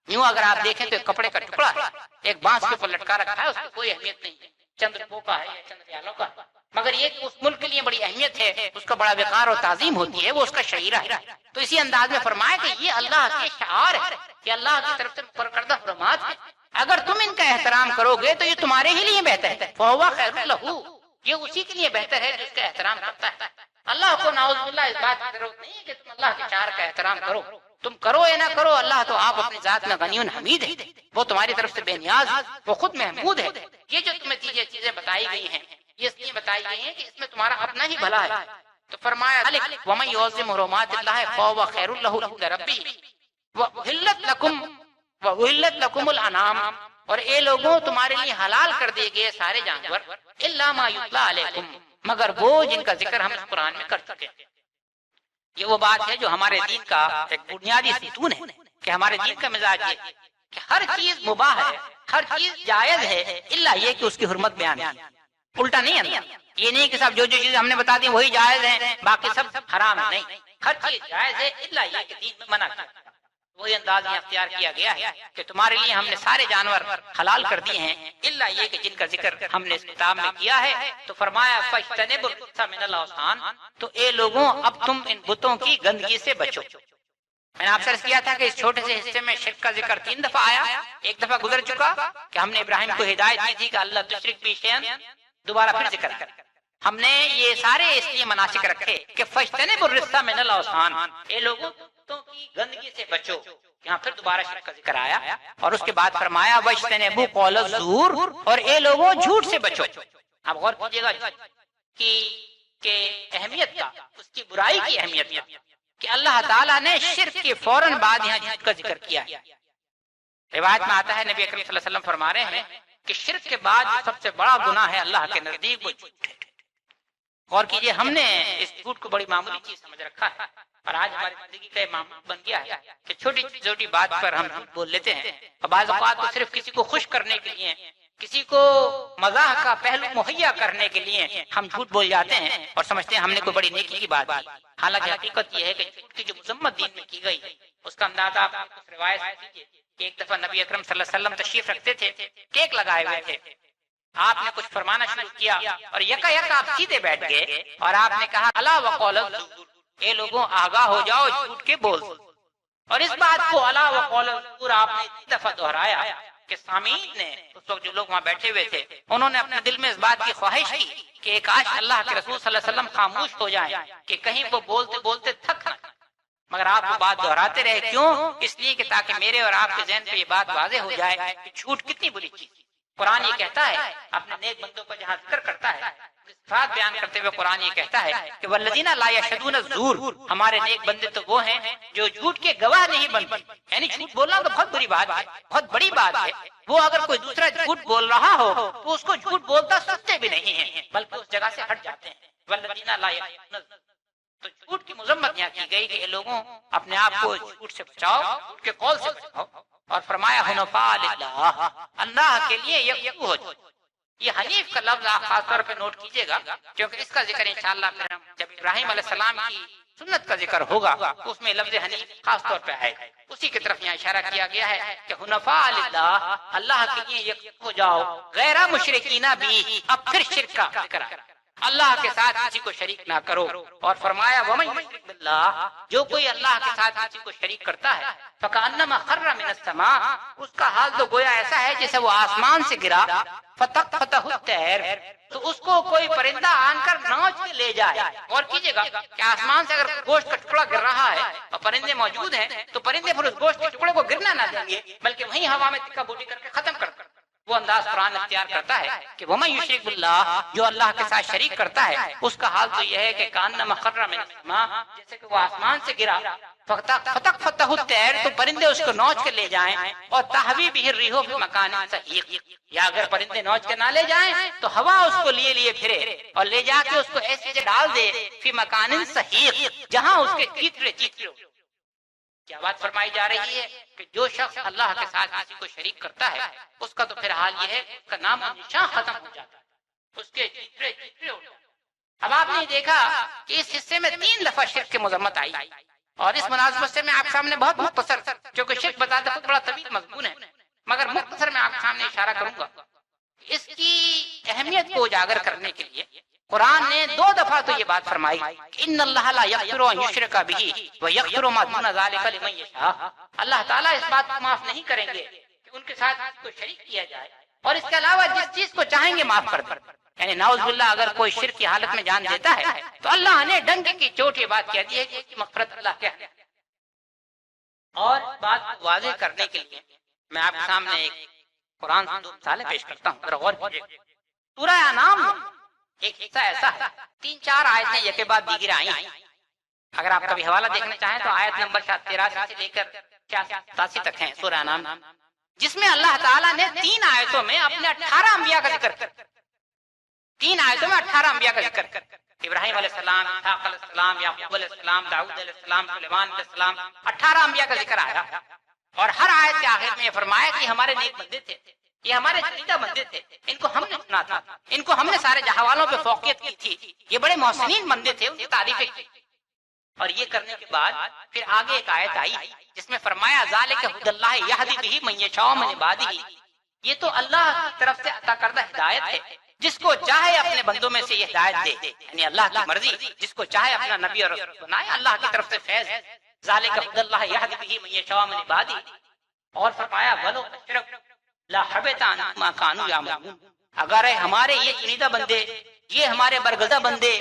یوں اگر آپ دیکھیں تو ایک کپڑے کا ٹکڑا ہے، ایک بانس کے اوپر لٹکا رکھا ہے، اس کی کوئی اہمیت نہیں ہے، چند روپوں کا ہے یا چند ریالوں کا، مگر یہ کہ اس ملک کے لیے بڑی اہمیت ہے، اس کا بڑا وقار اور تعظیم ہوتی ہے، وہ اس کا شعیرہ ہے۔ تو اسی انداز میں فرمایا کہ یہ اللہ کے شعار ہے، کہ اللہ کی طرف سے مقرر کردہ حرمات ہے، اگر تم ان کا احترام کرو گے تو یہ تمہارے ہی لیے بہتر ہے، فَهُوَ خَيْرٌ لَهُ، یہ اسی کے لیے بہتر ہے جو اس کا احترام کرتا ہے. اللہ کو نعوذ باللہ اس بات کی ضرورت نہیں ہے کہ تم اللہ کے شعائر کا احترام کرو. تم کرو یا نہ کرو، اللہ تو آپ اپنی ذات میں غنی حمید ہے، وہ تمہاری طرف سے بے نیاز ہے، وہ خود محمود ہے. یہ جو تمہیں چیزیں بتائی گئی ہیں یہ اس لیے بتائی گئی ہیں کہ اس میں تمہارا اپنا ہی بھلا ہے. تو فرمایا وَمَن يُعَظِّمْ حُرُمَاتِ اللَّهِ فَهُوَ خَيْرٌ لَهُ عِندَ رَبِّهِ وَأُحِلَّتْ لَكُمُ الْأَنْعَامُ، اور اے لوگوں تمہارے لیے حلال کر دیے گئے سارے جانور، إِلَّا مَا يُتْلَى عَلَيْكُمْ، مگر وہ جن کا ذکر ہم اس قرآن میں کر چکے ہیں. یہ وہ بات ہے جو ہمارے دین کا ایک بنیادی ستون ہے کہ ہمارے دین کا مزاج یہ ہے کہ ہر چیز مباح ہے، ہر چیز جائز ہے، الا یہ کہ اس کی حرمت بیان ہے. الٹا نہیں ہے، یہ نہیں کہ صاحب جو چیزیں ہم نے بتا دی وہی جائز ہیں باقی سب حرام ہے. نہیں، ہر چیز جائز ہے الا یہ کہ دین میں منع کیا. وہی انداز یہاں اختیار کیا گیا ہے کہ تمہارے لیے ہم نے سارے جانور حلال کر دیے ہیں الا یہ کہ جن کا ذکر ہم نے اس کتاب میں کیا ہے. تو فرمایا فاجتنبوا الرجس من الاوثان، تو اے لوگوں اب تم ان بتوں کی گندگی سے بچو. میں نے آپ سے عرض کیا تھا کہ اس چھوٹے سے حصے میں شرک کا ذکر 3 دفعہ آیا. ایک دفعہ گزر چکا کہ ہم نے ابراہیم کو ہدایت دی تھی کہ اللہ تشرک بی شیئا، دوبارہ پھر ذکر کر. ہم نے یہ سارے اس لیے مناسک رکھے کہ فاجتنبوا الرجس من الاوثان، اے لوگوں بتوں کی گندگی سے بچو. یہاں پھر دوبارہ شرک کا ذکر آیا اور اس کے بعد فرمایا واجتنبوا قول الزور، اور اے لوگوں جھوٹ سے بچو. اب غور کیجیے گا کہ اہمیت کا، اس کی برائی کی اہمیت کا، کہ اللہ تعالیٰ نے شرک کے فوراً بعد یہاں جھوٹ کا ذکر کیا ہے. روایت میں آتا ہے نبی اکرم صلی اللہ علیہ وسلم فرما رہے ہیں کہ شرک کے بعد جو سب سے بڑا گناہ ہے اللہ کے نزدیک وہ جھوٹ ہے. غور کیجیے، ہم نے اس جھوٹ کو بڑی معمولی چیز سمجھ رکھا ہے اور آج ہماری زندگی کا معمول بن گیا ہے کہ چھوٹی چھوٹی بات پر ہم جھوٹ بول لیتے ہیں. اور بعض اوقات تو صرف کسی کو خوش کرنے کے لیے، کسی کو مزاح کا پہلو مہیا کرنے کے لیے ہم جھوٹ بول جاتے ہیں اور سمجھتے ہیں ہم نے کوئی بڑی نیکی کی بات کی. حالانکہ حقیقت یہ ہے کہ جھوٹ کی جو مذمت دین میں کی گئی اس کا اندازہ آپ کچھ روایت سے کیجیے کہ ایک دفعہ نبی اکرم صلی اللہ علیہ وسلم تشریف رکھتے تھے، کیک لگائے ہوئے تھے. آپ نے کچھ فرمانا شروع کیا اور یکا یک آپ سیدھے بیٹھ گئے اور آپ نے کہا الا وقول الزور، اے لوگوں آگاہ ہو جاؤ جھوٹ کے بول. اور اس بات کو الا وقول الزور آپ نے اتنی دفعہ دہرایا کہ سامعین نے، اس وقت جو لوگ وہاں بیٹھے ہوئے تھے، انہوں نے اپنے دل میں اس بات کی خواہش کی کہ کاش اللہ کے رسول صلی اللہ علیہ وسلم خاموش ہو جائیں کہ کہیں وہ بولتے بولتے تھک نہ. مگر آپ وہ بات دہراتے رہے. کیوں؟ اس لیے کہ تاکہ میرے اور آپ کے ذہن پہ یہ بات واضح ہو جائے کہ جھوٹ کتنی بری چیز. قرآن یہ کہتا ہے اپنے نیک بندوں کا جہاں ذکر کرتا ہے، صفات بیان کرتے ہوئے قرآن یہ کہتا ہے کہ والذین لا یشهدون الزور، ہمارے نیک بندے تو وہ ہیں جو جھوٹ کے گواہ نہیں بنتے. یعنی جھوٹ بولنا تو بہت بری بات ہے، بہت بڑی بات ہے. وہ اگر کوئی دوسرا جھوٹ بول رہا ہو تو اس کو جھوٹ بولتا سنتے بھی نہیں ہیں بلکہ اس جگہ سے ہٹ جاتے ہیں. والذین لا یشهدون الزور، تو جھوٹ کی مذمت یہاں کی گئی کہ لوگوں اپنے آپ کو جھوٹ سے بچاؤ، جھوٹ کے قول سے بچاؤ. اور فرمایا حنفاء للہ، اللہ کے لیے یکسو ہو جاؤ. یہ حنیف کا لفظ آپ خاص طور پہ نوٹ کیجئے گا کیونکہ اس کا ذکر انشاءاللہ پھر ہم جب ابراہیم علیہ السلام کی سنت کا ذکر ہوگا اس میں لفظ حنیف خاص طور پہ آئے گا. اسی کی طرف یہاں اشارہ کیا گیا ہے کہ حنفاء للہ، اللہ کے لیے یکسو ہو جاؤ، غیر مشرکین بھی. اب پھر شرک کا ذکر ہے، اللہ کے ساتھ کسی کو شریک نہ کرو. اور فرمایا ومن یشرک باللہ، جو کوئی اللہ کے ساتھ کسی کو شریک کرتا ہے فکأنما خر من السماء، اس کا حال تو گویا ایسا ہے جیسے وہ آسمان سے گرا. فتقطفہ الطیر، تو اس کو کوئی پرندہ آن کر نوچ کے لے جائے. اور کیجئے گا کہ آسمان سے اگر گوشت کا ٹکڑا گر رہا ہے اور پرندے موجود ہیں تو پرندے پھر اس گوشت کے ٹکڑے کو گرنا نہ دیں گے بلکہ وہیں ہوا میں تکا بوٹی کر کے ختم کر دیں. وہ انداز قرآن اختیار کرتا ہے کہ ومن یشرک باللہ، جو اللہ کے ساتھ شریک کرتا ہے اس کا حال تو یہ ہے کہ کانما خر من السماء، جیسے کہ وہ آسمان سے گرا. فتقطفہ الطیر، تو پرندے اس کو نوچ کے لے جائیں. اور تہوی بہ الريح فی مکان سحیق، یا اگر پرندے نوچ کے نہ لے جائیں تو ہوا اس کو لیے پھرے اور لے جا کے اس کو ایسے جگہ ڈال دے فی مکان سحیق، جہاں اس کے چیترے ہو. کیا بات فرمائی جا رہی ہے کہ جو شخص اللہ کے ساتھ کسی کو شریک کرتا ہے اس کا تو پھر حال یہ ہے اس کا نام و نشان ختم ہو جاتا ہے، اس کے چیترے ہو جاتے ہیں. اب آپ نے دیکھا کہ اس حصے میں 3 دفعہ شرک کی مذمت آئی اور اس مناسبت سے میں آپ سامنے بہت مختصر، کیونکہ شرک بتاتے خود بڑا طویل مضمون ہے، مگر مختصر میں آپ کے سامنے اشارہ کروں گا. اس کی اہمیت کو اجاگر کرنے کے لیے قرآن نے 2 دفعہ تو یہ بات فرمائی کہ ان اللہ لا یغفر ان یشرک بہ ویغفر ما دون ذلک لمن یشاء. اللہ تعالیٰ اس بات کو معاف نہیں کریں گے کہ ان کے ساتھ کو شریک کیا جائے اور اس کے علاوہ جس چیز کو چاہیں گے معاف کر دیں. یعنی نعوذ باللہ اگر کوئی شرک کی حالت میں جان دیتا ہے تو اللہ نے ڈنک کی چوٹ یہ بات کہہ دی ہے کہ مغفرت اللہ کے ہے۔ اور بات کو واضح کرنے کے لیے میں آپ کے سامنے ایک قرآن سے دو مثالیں پیش کرتا ہوں، ذرا غور کیجیے۔ سورہ انعام ایک حصہ ایسا ہے 3-4 آیتیں یک بعد دیگر آئی ہیں۔ اگر آپ کبھی حوالہ دیکھنا چاہیں تو آیت نمبر 83 سے لے کر 87 تک ہیں سورہ انعام، جس میں اللہ تعالیٰ نے 3 آیتوں میں اپنے 18 انبیاء کا ذکر کر 3 آیتوں میں 18 انبیاء کا ذکر کر ابراہیم علیہ السلام، اسحاق علیہ السلام، یعقوب علیہ السلام، داؤد علیہ السلام، سلیمان علیہ السلام، 18 انبیاء کا ذکر آیا۔ اور ہر آیت کے آخر میں یہ فرمایا کہ ہمارے نیک بندے تھے، یہ ہمارے چنیدہ بندے تھے، ان کو ہم نے چنا تھا، ان کو ہم نے سارے جہاں والوں پہ فوقیت کی تھی، یہ بڑے محسنین بندے تھے، ان کی تعریفیں کی۔ اور یہ کرنے کے بعد پھر آگے ایک آیت آئی جس میں فرمایا ذالک ھدی اللہ یہدی بہ من یشاء من عبادہ، یہ تو اللہ کی طرف سے عطا کردہ ہدایت ہے، جس کو چاہے اپنے بندوں میں سے یہ ہدایت دے، یعنی اللہ کی مرضی، جس کو چاہے اپنا نبی اور رسول بنائے، اللہ کی طرف سے فیض ہے۔ ذالک ھدی اللہ یہدی بہ من یشاء من عبادہ۔ اور فرمایا ولو اشرکوا لحبط عنہم ما كانوا یعملون، اگر ہمارے یہ چنیدہ بندے، یہ ہمارے برگزیدہ بندے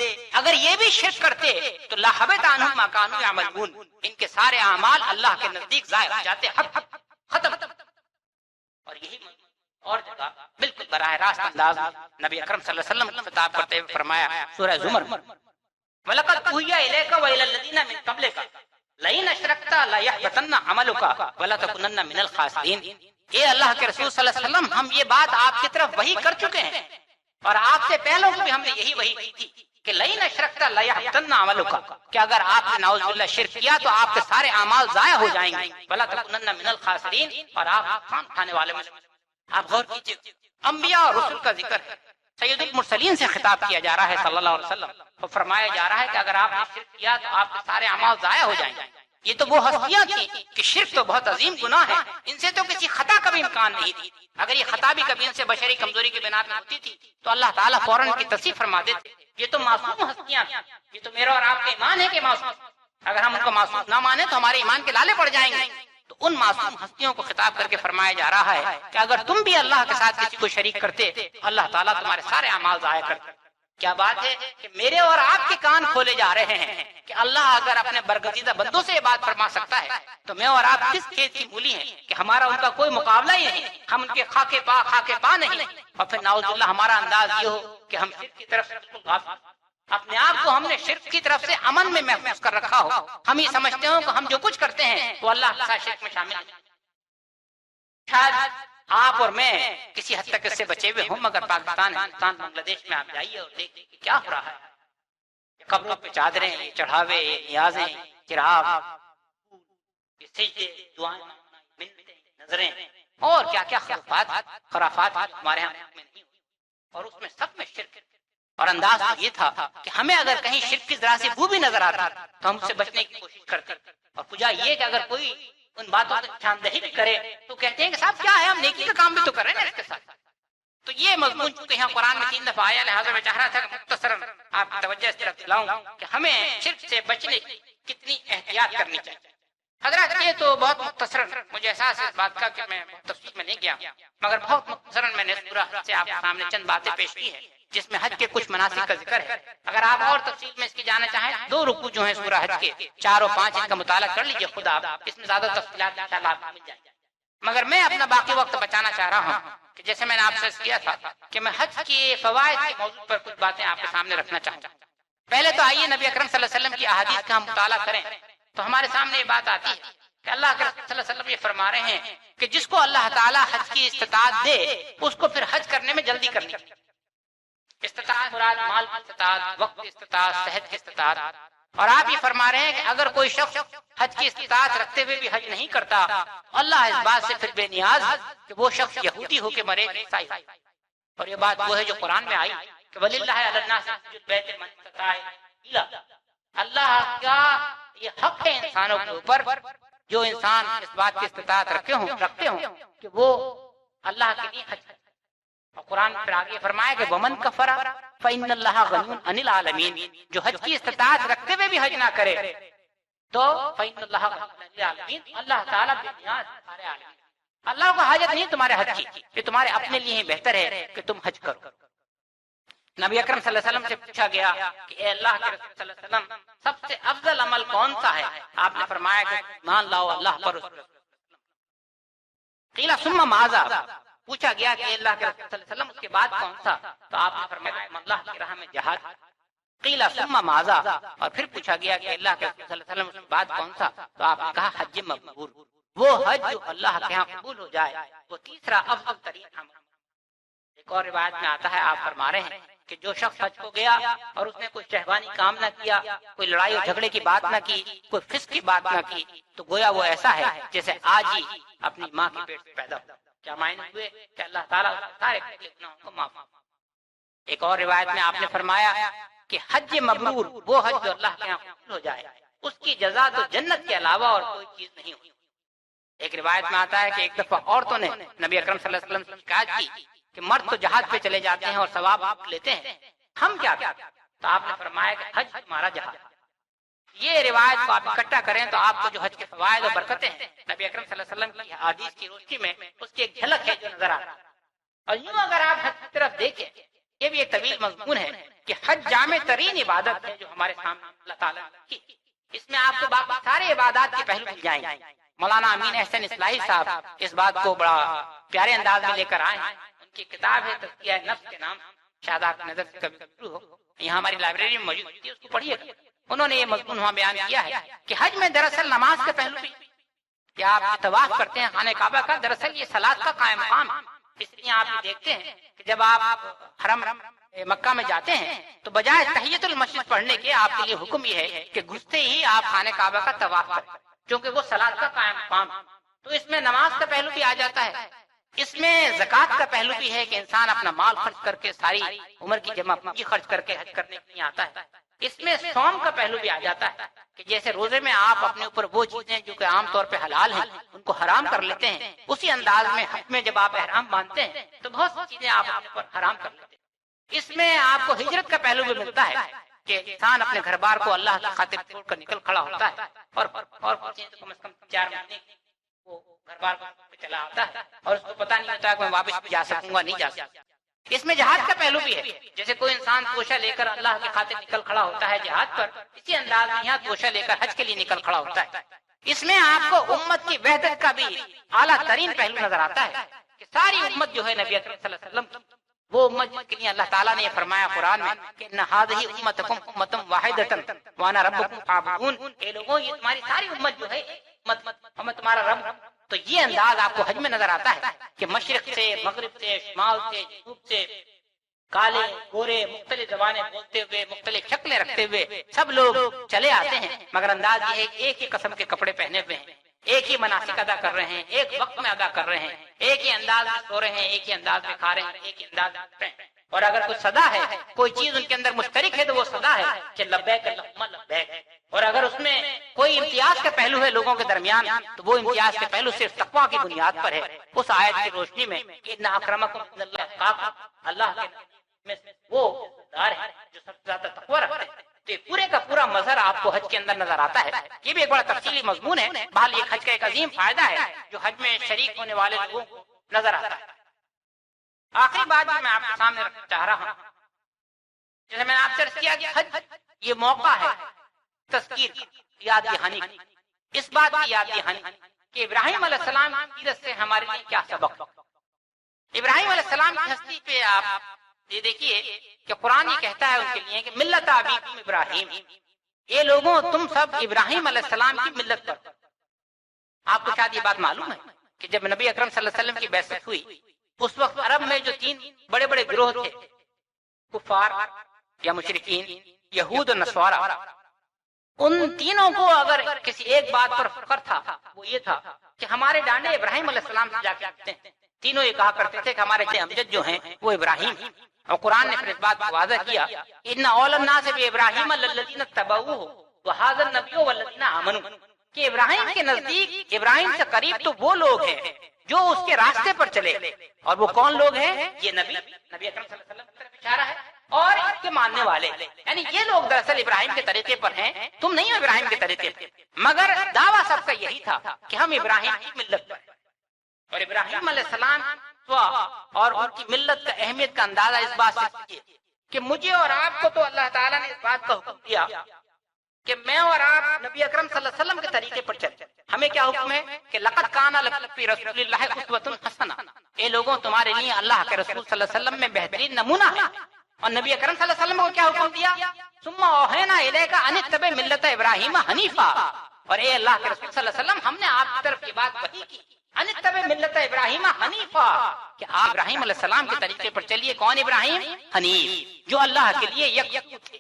اگر یہ بھی شرک کرتے تو لحبط عنہم ما كانوا یعملون، ان کے سارے اعمال اللہ کے نزدیک ضائع ہو جاتے، ختم۔ اور یہی اور جگہ بالکل براہ راست انداز نبی اکرم صلی اللہ علیہ وسلم کو خطاب کرتے ہوئے فرمایا سورہ زمر وَلَقَدْ أُوحِيَ إِلَيْكَ وَإِلَى الَّذِينَ مِن قَبْلِكَ لَئِنْ أَشْرَكْتَ لَيَحْبَطَنَّ عَمَلُكَ وَلَتَكُونَنَّ مِنَ الْخَاسِرِينَ۔ اے اللہ کے رسول صلی اللہ علیہ وسلم، ہم یہ بات آپ کی طرف وحی کر چکے ہیں، اور آپ سے پہلوں کو بھی ہم نے یہی وحی کی تھی کہ لَئِنْ أَشْرَكْتَ لَيَحْبَطَنَّ عَمَلُكَ، کہ اگر آپ نے نعوذ باللہ شرک کیا تو آپ کے سارے اعمال ضائع ہو جائیں گے، وَلَتَكُونَنَّ مِنَ الْخَاسِرِينَ، اور آپ نقصان اٹھانے والے میں۔ آپ غور کیجیے، انبیاء اور رسول کا ذکر ہے، سید المرسلین سے خطاب کیا جا رہا ہے صلی اللہ علیہ وسلم، تو فرمایا جا رہا ہے کہ اگر آپ نے شرک کیا تو آپ کے سارے اعمال ضائع ہو جائیں گے۔ یہ تو وہ ہستیاں تھیں کہ شرک تو بہت عظیم گناہ ہے، ان سے تو کسی خطا کا بھی امکان نہیں تھی، اگر یہ خطا بھی کبھی ان سے بشری کمزوری کی بنا پہ ہوتی تھی تو اللہ تعالیٰ فوراً کی تصحیح فرما دیتے۔ یہ تو معصوم ہستیاں تھیں، یہ تو میرا اور آپ کا ایمان ہے کہ معصوم، اگر ہم ان کو معصوم نہ مانیں تو ہمارے ایمان کے لالے پڑ جائیں گے۔ تو ان معصوم ہستیوں کو خطاب کر کے فرمایا جا رہا ہے کہ اگر تم بھی اللہ کے ساتھ کسی کو شریک کرتے اللہ تعالیٰ تمہارے سارے اعمال ضائع کرتے۔ کیا بات ہے کہ میرے اور آپ کے کان کھولے جا رہے ہیں کہ اللہ اگر اپنے برگزیدہ بندوں سے یہ بات فرما سکتا ہے تو میں اور آپ کس کھیت کی مولی ہیں کہ ہمارا ان کا کوئی مقابلہ ہی نہیں، ہم ان کے خاکے پا نہیں۔ اور پھر نعوذ باللہ ہمارا انداز یہ ہو کہ ہم شرک کی طرف سے بالکل غافل، اپنے آپ کو ہم نے شرک کی طرف سے امن میں محفوظ کر رکھا ہو، ہم یہ سمجھتے ہوں کہ ہم جو کچھ کرتے ہیں وہ اللہ کے ساتھ شرک میں شامل ہے۔ شاید آپ اور میں کسی حد تک اس سے بچے ہوئے ہوں، مگر پاکستان، ہندوستان، بنگلہ دیش میں آپ جائیے اور دیکھیں کہ کیا ہو رہا ہے۔ قبروں پہ چادریں، چڑھاوے، نیازیں، چراغ، سجدے، دعائیں، منتیں، نظریں اور کیا کیا خرافات ہمارے ہاں میں نہیں ہوئی، اور اس میں سب میں شرک۔ اور انداز تو یہ تھا کہ ہمیں اگر کہیں شرک کی ذرا سی بو بھی نظر آتا تو ہم اس سے بچنے کی کوشش کرتے، اور پوجا یہ کہ اگر کوئی ان باتوں کی نشاندہی بھی کرے تو کہتے ہیں کہ صاحب کیا ہے، ہم نیکی کا کام بھی تو کر رہے ہیں نا اس کے ساتھ۔ تو یہ مضمون چونکہ یہاں قرآن میں 3 دفعہ آیا، لہٰذا میں چاہ رہا تھا کہ مختصراً آپ کی توجہ اس طرف دلاؤں کہ ہمیں شرک سے بچنے کی کتنی احتیاط کرنی چاہیے۔ حضرات یہ تو بہت مختصراً، مجھے احساس ہے اس بات کا کہ میں تفصیل میں نہیں گیا، مگر بہت مختصراً میں نے سورہ حج سے آپ کے سامنے چند باتیں پیش کی ہیں جس میں حج کے کچھ مناسک کا ذکر ہے۔ اگر آپ اور تفصیل میں اس کی جانا چاہیں 2 رکوع جو ہیں سورہ حج کے 4 اور 5 ان کا مطالعہ کر لیجئے، خود آپ اس میں زیادہ تفصیلات انشاءاللہ آپ کو مل جائیں۔ مگر میں اپنا باقی وقت بچانا چاہ رہا ہوں کہ جیسے میں نے آپ سے کیا تھا کہ میں حج کے فوائد کے موضوع پر کچھ باتیں آپ کے سامنے رکھنا چاہوں گا۔ پہلے تو آئیے نبی اکرم صلی اللہ علیہ وسلم کی احادیث کا ہم مطالعہ کریں تو ہمارے سامنے یہ بات آتی ہے کہ اللہ کے رسول صلی اللہ علیہ وسلم یہ فرما رہے ہیں کہ جس کو اللہ تعالیٰ حج کی استطاعت دے اس کو پھر حج کرنے میں جلدی کرنی چاہیے۔ استطاعت مراد مال کی استطاعت، وقت کی استطاعت، صحت کی استطاعت۔ اور آپ یہ فرما رہے ہیں کہ اگر کوئی شخص حج کی استطاعت رکھتے ہوئے بھی حج نہیں کرتا اللہ اس بات سے پھر بے نیاز ہے کہ وہ شخص یہودی ہو کے مرے عیسائی۔ اور یہ بات وہ ہے جو قرآن میں آئی کہ وَلِلَّهِ عَلَى النَّاسِ حِجُّ الْبَيْتِ مَنِ اسْتَطَاعَ إِلَيْهِ سَبِيلًا، اللہ کا یہ حق ہے انسانوں کے اوپر جو انسان اس بات کی استطاعت رکھتے ہوں کہ وہ اللہ کے لیے حج کرے۔ اور قرآن پھر آگے فرمایا کہ وَمَنْ كَفَرَ فَإِنَّ اللَّهَ غَنِيٌّ عَنِ الْعَالَمِينَ، جو حج کی استطاعت رکھتے ہوئے بھی حج نہ کرے تو فَإِنَّ اللَّهَ غَنِيٌّ عَنِ الْعَالَمِينَ، اللہ تعالیٰ بے نیاز سارے عالمین، اللہ کو حاجت نہیں تمہارے حج کی، یہ تمہارے اپنے لیے ہی بہتر ہے کہ تم حج کرو۔ نبی اکرم صلی اللہ علیہ وسلم سے پوچھا گیا کہ اے اللہ کے رسول صلی اللہ علیہ وسلم سب سے افضل عمل کون سا ہے؟ آپ نے فرمایا کہ ایمان لاؤ اللہ پر۔ قیل ثم ماذا، پوچھا گیا کہ اے اللہ کے رسول صلی اللہ علیہ وسلم اس کے بعد کون سا؟ تو آپ نے فرمایا اللہ کی راہ میں جہاد۔ قیل ثم ماذا، اور پھر پوچھا گیا کہ اللہ کے رسول صلی اللہ علیہ وسلم اس کے بعد کون سا؟ تو آپ نے کہا حج مبرور، وہ حج جو اللہ کے ہاں قبول ہو جائے، وہ تیسرا افضل ترین عمل۔ ایک اور روایت میں آتا ہے، آپ فرما رہے ہیں کہ جو شخص حج کو گیا اور اس نے کوئی شہوانی کام نہ کیا، کوئی لڑائی اور جھگڑے کی بات نہ کی، کوئی فسق کی بات نہ کی، تو گویا وہ ایسا ہے جیسے آج ہی اپنی ماں کے پیٹ سے پیدا ہوا۔ کیا معنی ہوئے کہ اللہ تعالیٰ سارے گناہوں کو معاف۔ ایک اور روایت میں آپ نے فرمایا کہ حج مبرور وہ حج جو اللہ کے یہاں قبول ہو جائے، اس کی جزا تو جنت کے علاوہ اور کوئی چیز نہیں ہوئی۔ ایک روایت میں آتا ہے کہ ایک دفعہ عورتوں نے نبی اکرم صلی اللہ علیہ وسلم سے شکایت کی کہ مرد تو جہاد پہ چلے جاتے ہیں اور ثواب لیتے ہیں، ہم کیا کریں؟ تو آپ نے فرمایا کہ حج ہمارا جہاد۔ یہ روایت کو آپ اکٹھا کریں تو آپ کو جو حج کے فوائد اور برکتیں ہیں نبی اکرم صلی اللہ علیہ وسلم کی حدیث کی روشنی میں اس کی ایک جھلک ہے جو نظر آ رہا ہے۔ اور یوں اگر آپ حج کی طرف دیکھیں، یہ بھی ایک طویل مضمون ہے کہ حج جامع ترین عبادت ہے جو ہمارے سامنے اللہ تعالیٰ کی۔ اس میں آپ کو باقی سارے عبادات کے پہلو مل جائیں گے۔ مولانا امین احسن اصلاحی صاحب اس بات کو بڑا پیارے انداز میں لے کر آئے ہیں۔ ان کی کتاب ہے تزکیہ نفس کے نام، شاید آپ کی نظر سے کبھی گزری ہو، یہاں ہماری لائبریری میں موجود ہے، اس کو پڑھیے گا۔ انہوں نے یہ مضمون وہاں بیان کیا ہے کہ حج میں دراصل نماز کے پہلو بھی کہ آپ طواف کرتے ہیں خانہ کعبہ کا، دراصل یہ صلاۃ کا قائم مقام ہے۔ اس لیے آپ یہ دیکھتے ہیں کہ جب آپ حرم مکہ میں جاتے ہیں تو بجائے تحیۃ المسجد پڑھنے کے آپ کے لیے حکم یہ ہے کہ گھستے ہی آپ خانہ کعبہ کا طواف کریں، کیونکہ وہ صلاۃ کا قائم مقام ہے۔ تو اس میں نماز کا پہلو بھی آ جاتا ہے، اس میں زکوٰۃ کا پہلو بھی ہے کہ انسان اپنا مال خرچ کر کے ساری عمر کی جمع پونجی خرچ کر کے حج کرنے کے لیے آتا ہے۔ اس میں صوم کا پہلو بھی آ جاتا ہے کہ جیسے روزے میں آپ اپنے اوپر وہ چیزیں جو کہ عام طور پہ حلال ہیں ان کو حرام کر لیتے ہیں، اسی انداز میں حج میں جب آپ احرام باندھتے ہیں تو بہت سی چیزیں آپ اپنے اوپر حرام کر لیتے ہیں۔ اس میں آپ کو ہجرت کا پہلو بھی ملتا ہے کہ انسان اپنے گھر بار کو اللہ کی خاطر چھوڑ کر نکل کھڑا ہوتا ہے اور کم از کم 4 مہینے وہ گھر بار کو چلا آتا ہے اور اس کو پتہ نہیں ہوتا کہ میں واپس جا سکوں گا نہیں جا سکوں۔ اس میں جہاد کا پہلو بھی ہے، جیسے کوئی انسان توشہ لے کر اللہ کی خاطر نکل کھڑا ہوتا ہے جہاد پر، اسی انداز میں یہاں توشہ لے کر حج کے لیے نکل کھڑا ہوتا ہے۔ اس میں آپ کو امت کی وحدت کا بھی اعلیٰ ترین پہلو نظر آتا ہے کہ ساری امت جو ہے نبی اکرم صلی اللہ علیہ وسلم وہ امت جس کے لیے اللہ تعالیٰ نے یہ فرمایا قرآن میں کہ ان ھذہ امتکم امۃ واحدۃ وانا ربکم فاعبدون، اے لوگوں یہ تمہاری ساری امت جو ہے میں تمہارا رب۔ تو یہ انداز آپ کو حج میں نظر آتا ہے کہ مشرق سے، مغرب سے، شمال سے، جنوب سے، کالے گورے مختلف زبانیں بولتے ہوئے، مختلف شکلیں رکھتے ہوئے سب لوگ چلے آتے ہیں، مگر انداز یہ ہے کہ ایک ہی قسم کے کپڑے پہنے ہوئے ہیں، ایک ہی مناسک ادا کر رہے ہیں، ایک وقت میں ادا کر رہے ہیں، ایک ہی انداز میں سو رہے ہیں، ایک ہی انداز میں کھا رہے ہیں، ایک ہی انداز میں اٹھ رہے ہیں۔ اور اگر کوئی صدا ہے، کوئی چیز ان کے اندر مشترک ہے تو وہ صدا ہے کہ لبیک اللہم لبیک۔ اور اگر اس میں کوئی امتیاز کا پہلو ہے لوگوں کے درمیان تو وہ امتیاز کے پہلو صرف تقویٰ کی بنیاد پر ہے۔ اس آیت کی روشنی میں کہ ان اکرمکم عند اللہ اتقاکم، اللہ کے میں وہ دار ہے جو سب سے زیادہ تقویٰ رکھتے ہیں۔ تو یہ پورے کا پورا مظہر آپ کو حج کے اندر نظر آتا ہے۔ یہ بھی ایک بڑا تفصیلی مضمون ہے، بہرحال یہ حج کا ایک عظیم فائدہ ہے جو حج میں شریک ہونے والے لوگوں کو نظر آتا ہے۔ آخری بات جو میں آپ کے سامنے رکھنا چاہ رہا ہوں، جیسے میں نے آپ سے عرض کیا کہ حج یہ موقع ہے تذکیر کا، یاد دہانی کی، اس بات کی یاد دہانی کہ ابراہیم علیہ السلام کی سیرت سے ہمارے لیے کیا سبق۔ ابراہیم علیہ السلام کی ہستی پہ آپ یہ دیکھیے کہ قرآن یہ کہتا ہے ان کے لیے کہ ملت ابیکم ابراہیم، یہ لوگوں تم سب ابراہیم علیہ السلام کی ملت پر۔ آپ کو شاید یہ بات معلوم ہے کہ جب نبی اکرم صلی اللہ علیہ وسلم کی بعثت ہوئی اس وقت عرب میں جو 3 بڑے بڑے گروہ تھے، کفار یا مشرکین، یہود اور نصارا، ان تینوں کو اگر کسی ایک بات پر فخر تھا وہ یہ تھا کہ ہمارے ڈانڈے ابراہیم علیہ السلام سے جا کے لگتے ہیں۔ تینوں یہ کہا کرتے تھے کہ ہمارے امجد جو ہیں وہ ابراہیم ہیں، اور قرآن نے پھر اس بات کو واضح کیا ان اول الناس بابراہیم الذین اتبعوہ وھذا النبی والذین آمنوا، کہ ابراہیم کے نزدیک، ابراہیم سے قریب تو وہ لوگ ہیں جو اس کے راستے پر چلے، اور وہ کون لوگ ہیں؟ یہ نبی اکرم صلی اللہ علیہ وسلم کی طرف اشارہ ہے، اور اس کے ماننے والے، یعنی یہ لوگ دراصل ابراہیم کے طریقے پر ہیں، تم نہیں ہو ابراہیم کے طریقے پر، مگر دعویٰ سب کا یہی تھا کہ ہم ابراہیم کی ملت پر ہیں۔ اور ابراہیم علیہ السلام اور ان کی ملت کا اہمیت کا اندازہ اس بات سے کیجیے کہ مجھے اور آپ کو تو اللہ تعالیٰ نے اس بات کا حکم دیا کہ میں اور آپ نبی اکرم صلی اللہ علیہ وسلم کے طریقے پر چلیں. ہمیں کیا حکم ہے کہ لقد کان فی رسول اللہ اسوۃ حسنہ، اے لوگوں تمہارے لیے اللہ کے رسول صلی اللہ علیہ وسلم میں بہترین نمونہ ہے. اور نبی اکرم صلی اللہ علیہ وسلم کو کیا حکم دیا؟ ثم اوحینا الیک ان اتبع ملت ابراہیم حنیفا. اور اے اللہ کے رسول صلی اللہ علیہ وسلم ہم نے آپ کی طرف یہ بات وحی کی ان اتبع ملت ابراہیم حنیفا کہ آپ ابراہیم علیہ السلام کے طریقے پر چلیے. کون ابراہیم؟ حنیف، جو اللہ کے لیے یک تھے.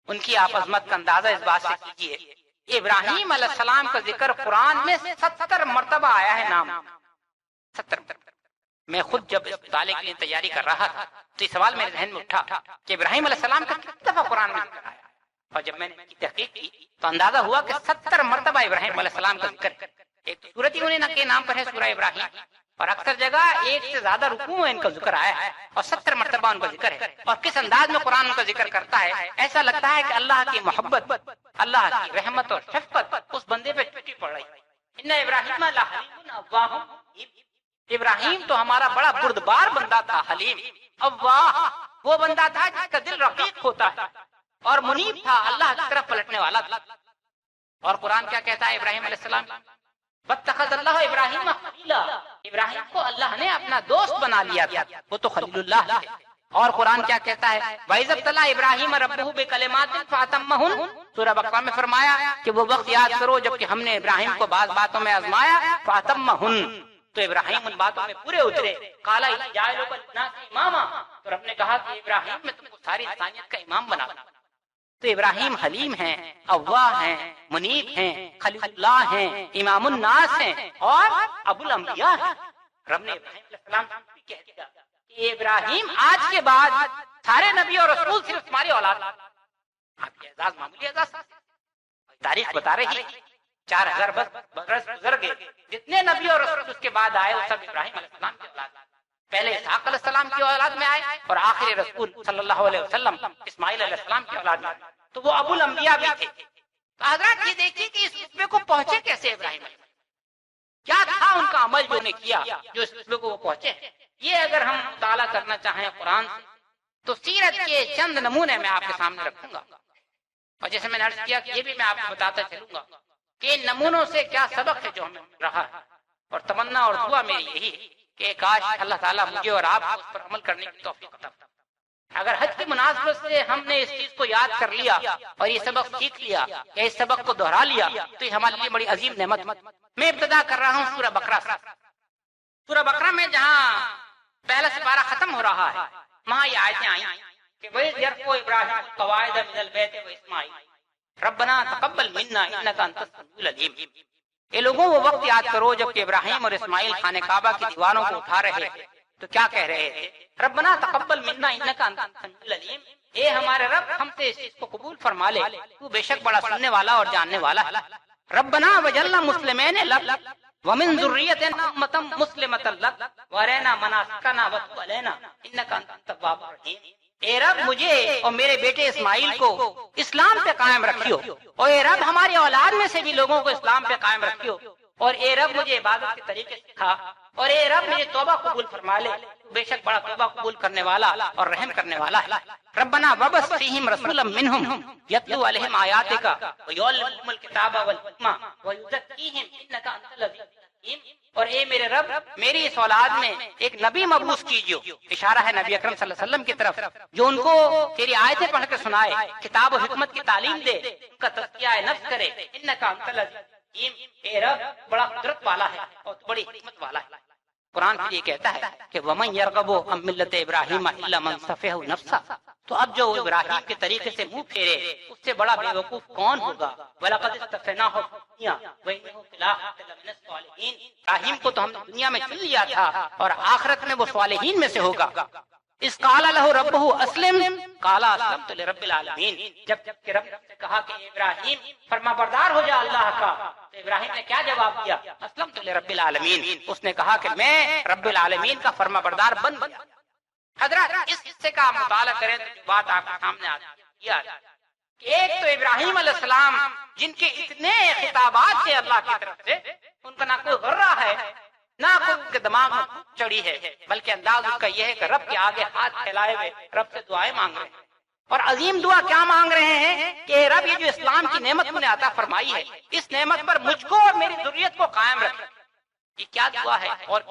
ان کی آپ عظمت کا اندازہ اس بات سے کیجئے، ابراہیم علیہ السلام کا ذکر قرآن میں 70 مرتبہ آیا ہے. نام 70. میں خود جب اس مطالعے کے لیے تیاری کر رہا تھا تو یہ سوال میرے ذہن میں اٹھا کہ ابراہیم علیہ السلام کا کتنی دفعہ قرآن میں ذکر آیا. اور جب میں نے تحقیق کی تو اندازہ ہوا کہ 70 مرتبہ ابراہیم علیہ السلام کا ذکر. ایک سورت ہی انہیں کے نام پر ہے سورہ ابراہیم، اور اکثر جگہ ایک سے زیادہ رکوع میں ان کا ذکر آیا ہے اور 70 مرتبہ ان کا ذکر ہے. اور کس انداز میں قرآن ان کا ذکر کرتا ہے، ایسا لگتا ہے کہ اللہ کی محبت، اللہ کی رحمت اور شفقت اس بندے پہ ٹوٹی پڑ رہی ہے. ان ابراہیم لحلیم اواہ، ابراہیم تو ہمارا بڑا بردبار بندہ تھا. حلیم اواہ، وہ بندہ تھا جس کا دل رقیق ہوتا ہے اور منیب تھا، اللہ کی طرف پلٹنے والا تھا. اور قرآن کیا کہتا ہے ابراہیم علیہ السلام؟ واتخذ اللہ ابراہیم خلیلا، ابراہیم کو اللہ نے اپنا دوست بنا لیا تھا، وہ تو خلیل اللہ ہے. اور قرآن کیا کہتا ہے؟ وَإِذِ ابْتَلَىٰ إِبْرَاهِيمَ رَبُّهُ بِكَلِمَاتٍ فَأَتَمَّهُنَّ. سورہ بقرہ میں فرمایا کہ وہ وقت یاد کرو جب کہ ہم نے ابراہیم کو بعض باتوں میں آزمایا، فَأَتَمَّهُنَّ، تو ابراہیم ان باتوں میں پورے اترے. قَالَ إِنِّي جَاعِلُكَ لِلنَّاسِ إِمَامًا، تو رب نے کہا کہ ابراہیم میں تم کو ساری انسانیت کا امام بنا دوں. تو ابراہیم حلیم ہیں، اواہ ہیں، منیب ہیں، خلیل اللہ ہیں، امام الناس ہیں اور ابو الانبیاء ہیں. رب نے ابراہیم علیہ السلام سے بھی کہہ دیا کہ ابراہیم آج کے بعد سارے نبی اور رسول صرف تمہاری اولاد. آپ یہ اعزاز معمولی اعزاز، تاریخ بتا رہی 4000 برس گزر گئے، جتنے نبی اور رسول اس کے بعد آئے وہ سب ابراہیم علیہ السلام کی اولاد. پہلے اسحاق علیہ السلام کی اولاد میں آئے اور آخری رسول صلی اللہ علیہ وسلم اسماعیل علیہ السلام کی اولاد میں، تو وہ ابو الانبیاء بھی تھے. تو حضرات یہ دیکھیے کہ اس رتبے کو پہنچے کیسے ابراہیم علیہ السلام، کیا تھا ان کا عمل جو نے کیا جو اس رتبے کو وہ پہنچے. یہ اگر ہم مطالعہ کرنا چاہیں قرآن سے تو سیرت کے چند نمونے میں آپ کے سامنے رکھوں گا. اور جیسے میں نے عرض کیا کہ یہ بھی میں آپ کو بتاتا چلوں گا کہ ان نمونوں سے کیا سبق ہے جو ہمیں مل رہا ہے. اور تمنا اور دعا میری یہی ہے کہ کاش اللہ تعالیٰ مجھے اور آپ کو اس پر عمل کرنے کی توفیق عطا فرمائے. اگر حج کی مناسبت سے ہم نے اس چیز کو یاد کر لیا اور یہ سبق سیکھ لیا یا اس سبق کو دہرا لیا تو یہ ہمارے لیے بڑی عظیم نعمت. میں ابتدا کر رہا ہوں سورہ بقرہ سے. سورہ بقرہ میں جہاں پہلا سپارہ ختم ہو رہا ہے وہاں یہ آیتیں آئیں کہ وَإِذْ يَرْفَعُ إِبْرَاهِيمُ الْقَوَاعِدَ مِنَ الْبَيْتِ وَإِسْمَاعِيلُ رَبَّنَا تَقَبَّلْ مِنَّا إِنَّكَ أَنتَ السَّمِيعُ الْعَلِيمُ. اے لوگوں وہ وقت یاد کرو جب کہ ابراہیم اور اسماعیل خانہ کعبہ کی دیواروں کو اٹھا رہے تھے تو کیا کہہ رہے تھے؟ ربنا تقبل منا انک انت السمیع العلیم، اے ہمارے رب ہم سے اس چیز کو قبول فرما لے، تو بے شک بڑا سننے والا اور جاننے والا ہے. ربنا وجعلنا مسلمین لک ومن ذریتنا امۃ مسلمۃ لک وارنا مناسکنا وتب علینا انک انت التواب الرحیم. اے رب مجھے اور میرے بیٹے اسماعیل کو اسلام پہ قائم رکھیو، اور اے رب ہماری اولاد میں سے بھی لوگوں کو اسلام پہ قائم رکھیو، اور اے رب مجھے عبادت کے طریقے سکھا، اور اے رب مجھے توبہ قبول فرما لے، بے شک بڑا توبہ قبول کرنے والا اور رحم کرنے والا ہے. ربنا وبعث فیہم رسولا منہم یتلو علیہم آیاتک ویعلمہم الکتاب والحکمہ ویزکیہم انک انت العزیز الحکیم. اور اے میرے رب میری اس اولاد میں ایک نبی مبعوث کیجیو، اشارہ ہے نبی اکرم صلی اللہ علیہ وسلم کی طرف، جو ان کو تیری آیتیں پڑھ کر سنائے، کتاب و حکمت کی تعلیم دے، ان کا تزکیہ نفس کرے. انک انت العزیز الحکیم، اے رب بڑا قدرت والا ہے اور بڑی حکمت والا ہے. قرآن پھر یہ کہتا ہے کہ وَمَن يَرْغَبُ عَن مِّلَّةِ إِبْرَاهِيمَ إِلَّا مَن سَفِهَ نَفْسَهُ. تو اب جو ابراہیم کے طریقے سے منہ پھیرے اس سے بڑا بے وقوف کون ہوگا. وَلَقَدِ اسْتَفَيْنَاهُ فِي الدُّنْيَا وَإِنَّهُ فِي الْآخِرَةِ لَمِنَ الصَّالِحِينَ. ابراہیم کو تو ہم نے دنیا میں چن لیا تھا اور آخرت میں وہ صالحین میں سے ہوگا. اذ قال له ربه اسلم قال اسلمت لرب العالمین. جب کہ رب نے کہا کہ ابراہیم فرما بردار ہو جا اللہ کا، تو ابراہیم نے کیا جواب دیا؟ اسلمت لرب العالمین. اس نے کہا کہ میں رب العالمین کا فرما بردار بن گیا. حضرات اس حصے کا مطالعہ کریں تو جو بات آپ کے سامنے آتی ہے کہ ایک تو ابراہیم علیہ السلام جن کے اتنے خطابات تھے اللہ کی طرف سے، ان کا نہ کوئی غرہ ہے نہ کوئی ان کے دماغ میں چڑھی ہے، بلکہ انداز اس کا یہ ہے کہ رب کے آگے ہاتھ پھیلائے ہوئے رب سے دعائیں مانگ رہے ہیں۔ اور عظیم دعا کیا مانگ رہے ہیں کہ اے رب، یہ جو اسلام کی نعمت نے عطا فرمائی ہے، اس نعمت پر مجھ کو اور میری ذریت کو قائم رکھ۔ یہ کیا دعا ہے؟ اور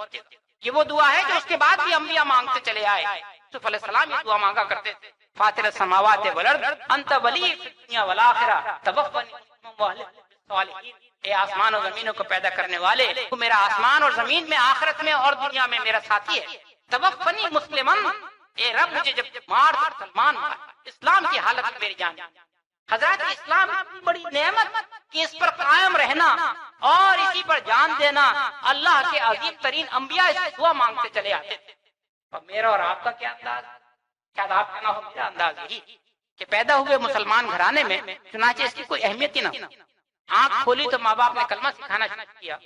یہ وہ دعا ہے جو اس کے بعد بھی انبیاء مانگتے چلے آئے۔ یوسف علیہ السلام یہ دعا مانگا کرتے تھے، فاطر السماوات والارض انت ولی فی الدنیا والآخرہ توفنی مسلما والحقنی بالصالحین۔ اے آسمان اور زمینوں کو پیدا کرنے والے، تو میرا آسمان اور زمین میں، آخرت میں اور دنیا میں میرا ساتھی ہے۔ توفنی مسلما، اے رب مجھے جب مار تو مسلمان مار، اسلام کی حالت میں میری جان۔ حضرات، اسلام اتنی بڑی نعمت کہ اس پر قائم رہنا اور اسی پر جان دینا، اللہ کے عظیم ترین انبیاء اس دعا مانگتے چلے آتے تھے۔ اور میرا اور آپ کا کیا انداز؟ کیا آپ کا نہ ہو میرا انداز یہی کہ پیدا ہوئے مسلمان گھرانے میں، چنانچہ اس کی کوئی اہمیت ہی نہ ہو۔ آنکھ کھولی تو ماں باپ نے کلمہ سکھانا شروع کیا،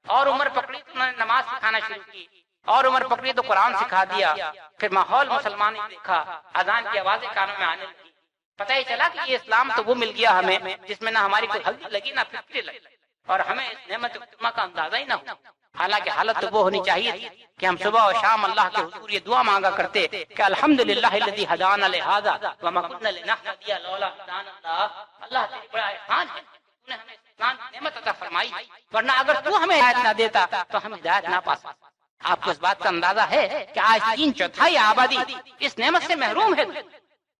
اور عمر پکڑی تو انہوں نے نماز سکھانا شروع کی، اور عمر پکڑی تو قرآن سکھا دیا۔ پھر ماحول مسلمان نے دیکھا، اذان کی آوازیں کانوں میں آنے لگی، پتہ ہی چلا کہ یہ اسلام تو وہ مل گیا ہمیں جس میں نہ ہماری کوئی ہلدی لگی نہ پھپھڑی لگی، اور ہمیں اس نعمت عظمہ کا اندازہ ہی نہ ہو۔ حالانکہ حالت تو وہ ہونی چاہیے تھی کہ ہم صبح و شام اللہ کے حضور یہ دعا مانگا کرتے کہ الحمدللہ الذی ہدانا لہذا وما كنا لنهتدی لولا ہدانا اللہ۔ اللہ تیری بڑا احسان ہے، تو نے ہمیں اسلام کی نعمت عطا فرمائی، ورنہ اگر تو ہمیں ہدایت نہ دیتا تو ہم ہدایت نہ پا سکتے۔ آپ کو اس بات کا اندازہ ہے کہ آج 3/4 آبادی اس نعمت سے محروم ہے۔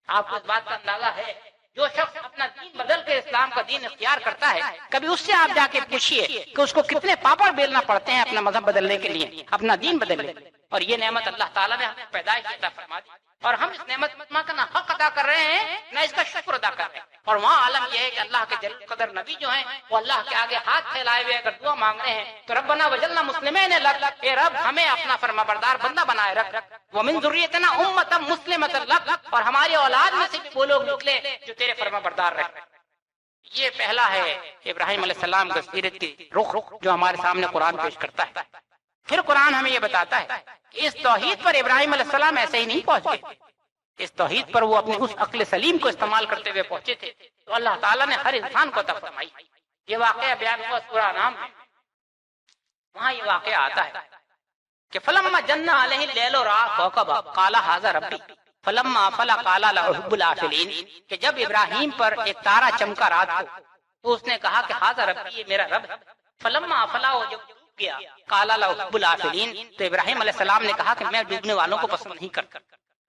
آپ کو اس بات کا اندازہ ہے جو شخص اپنا دین بدل کے اسلام کا دین اختیار کرتا ہے، کبھی اس سے آپ جا کے پوچھئے کہ اس کو کتنے پاپڑ بیلنا پڑتے ہیں اپنا مذہب بدلنے کے لیے، اپنا دین بدلنے کے لیے۔ اور یہ نعمت اللہ تعالیٰ نے ہمیں پیدائش عطا فرما دی، اور ہم اس نعمت کا نہ حق ادا کر رہے ہیں نہ اس کا شکر ادا کر رہے ہیں۔ اور وہاں عالم یہ ہے کہ اللہ کے جلیل قدر نبی جو ہیں وہ اللہ کے آگے ہاتھ پھیلائے ہوئے اگر دعا مانگ رہے ہیں تو ربنا وجعلنا مسلمین لک، اے رب ہمیں اپنا فرما بردار بندہ بنائے رکھ، ومن ذریتنا امۃ مسلمۃ لک، اور ہماری اولاد میں سے بھی وہ لوگ نکلے جو تیرے فرما بردار رہے۔ یہ پہلا ہے ابراہیم علیہ السلام کا سیرت کی رخ جو ہمارے سامنے قرآن پیش کرتا ہے۔ پھر قرآن ہمیں یہ بتاتا ہے کہ اس توحید پر ابراہیم علیہ السلام ایسے ہی نہیں پہنچ گئے، اس توحید پر وہ اپنی اس عقل سلیم کو استعمال کرتے ہوئے پہنچے تھے تو اللہ تعالیٰ نے ہر انسان کو عطا فرمائی۔ یہ واقعہ بیان ہوا سورہ انعام میں، وہاں یہ واقعہ آتا ہے کہ فلما جن علیہ اللیل راى کوكبا قال ھذا ربی فلما افل قال لا احب الآفلین، کہ جب ابراہیم پر ایک تارا چمکا رات کو تو اس نے کہا کہ ھذا ربی، یہ میرا رب ہے۔ فلما افلا، وہ جب ڈوب گیا، قال لا احب الآفلین، تو ابراہیم علیہ السلام نے کہا کہ میں ڈوبنے والوں کو پسند نہیں کرتا۔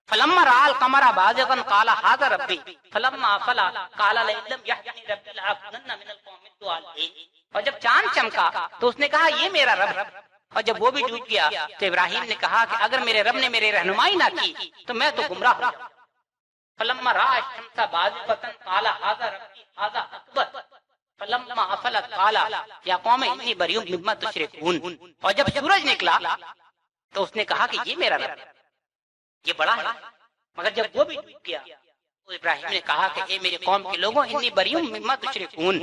فلما رأى القمر بازغا قال هذا ربي فلما افل قال لئن لم يهدني ربي لأكونن من القوم الضالين، اور جب چاند چمکا تو اس نے کہا یہ میرا رب، اور جب وہ بھی ڈوب گیا تو ابراہیم نے کہا کہ اگر میرے رب نے میری رہنمائی نہ کی تو میں تو گمراہ ہو جاؤں۔ فلما رأى الشمس بازغة قال هذا ربي هذا اكبر فلما افلت قال يا قوم اني بريء مما تشركون، اور جب سورج نکلا تو اس نے کہا کہ یہ میرا رب ہے، یہ بڑا ہے۔ مگر جب وہ بھی ڈوب گیا تو ابراہیم نے کہا کہ اے میرے قوم کے لوگوں، انی بریء مما تشركون،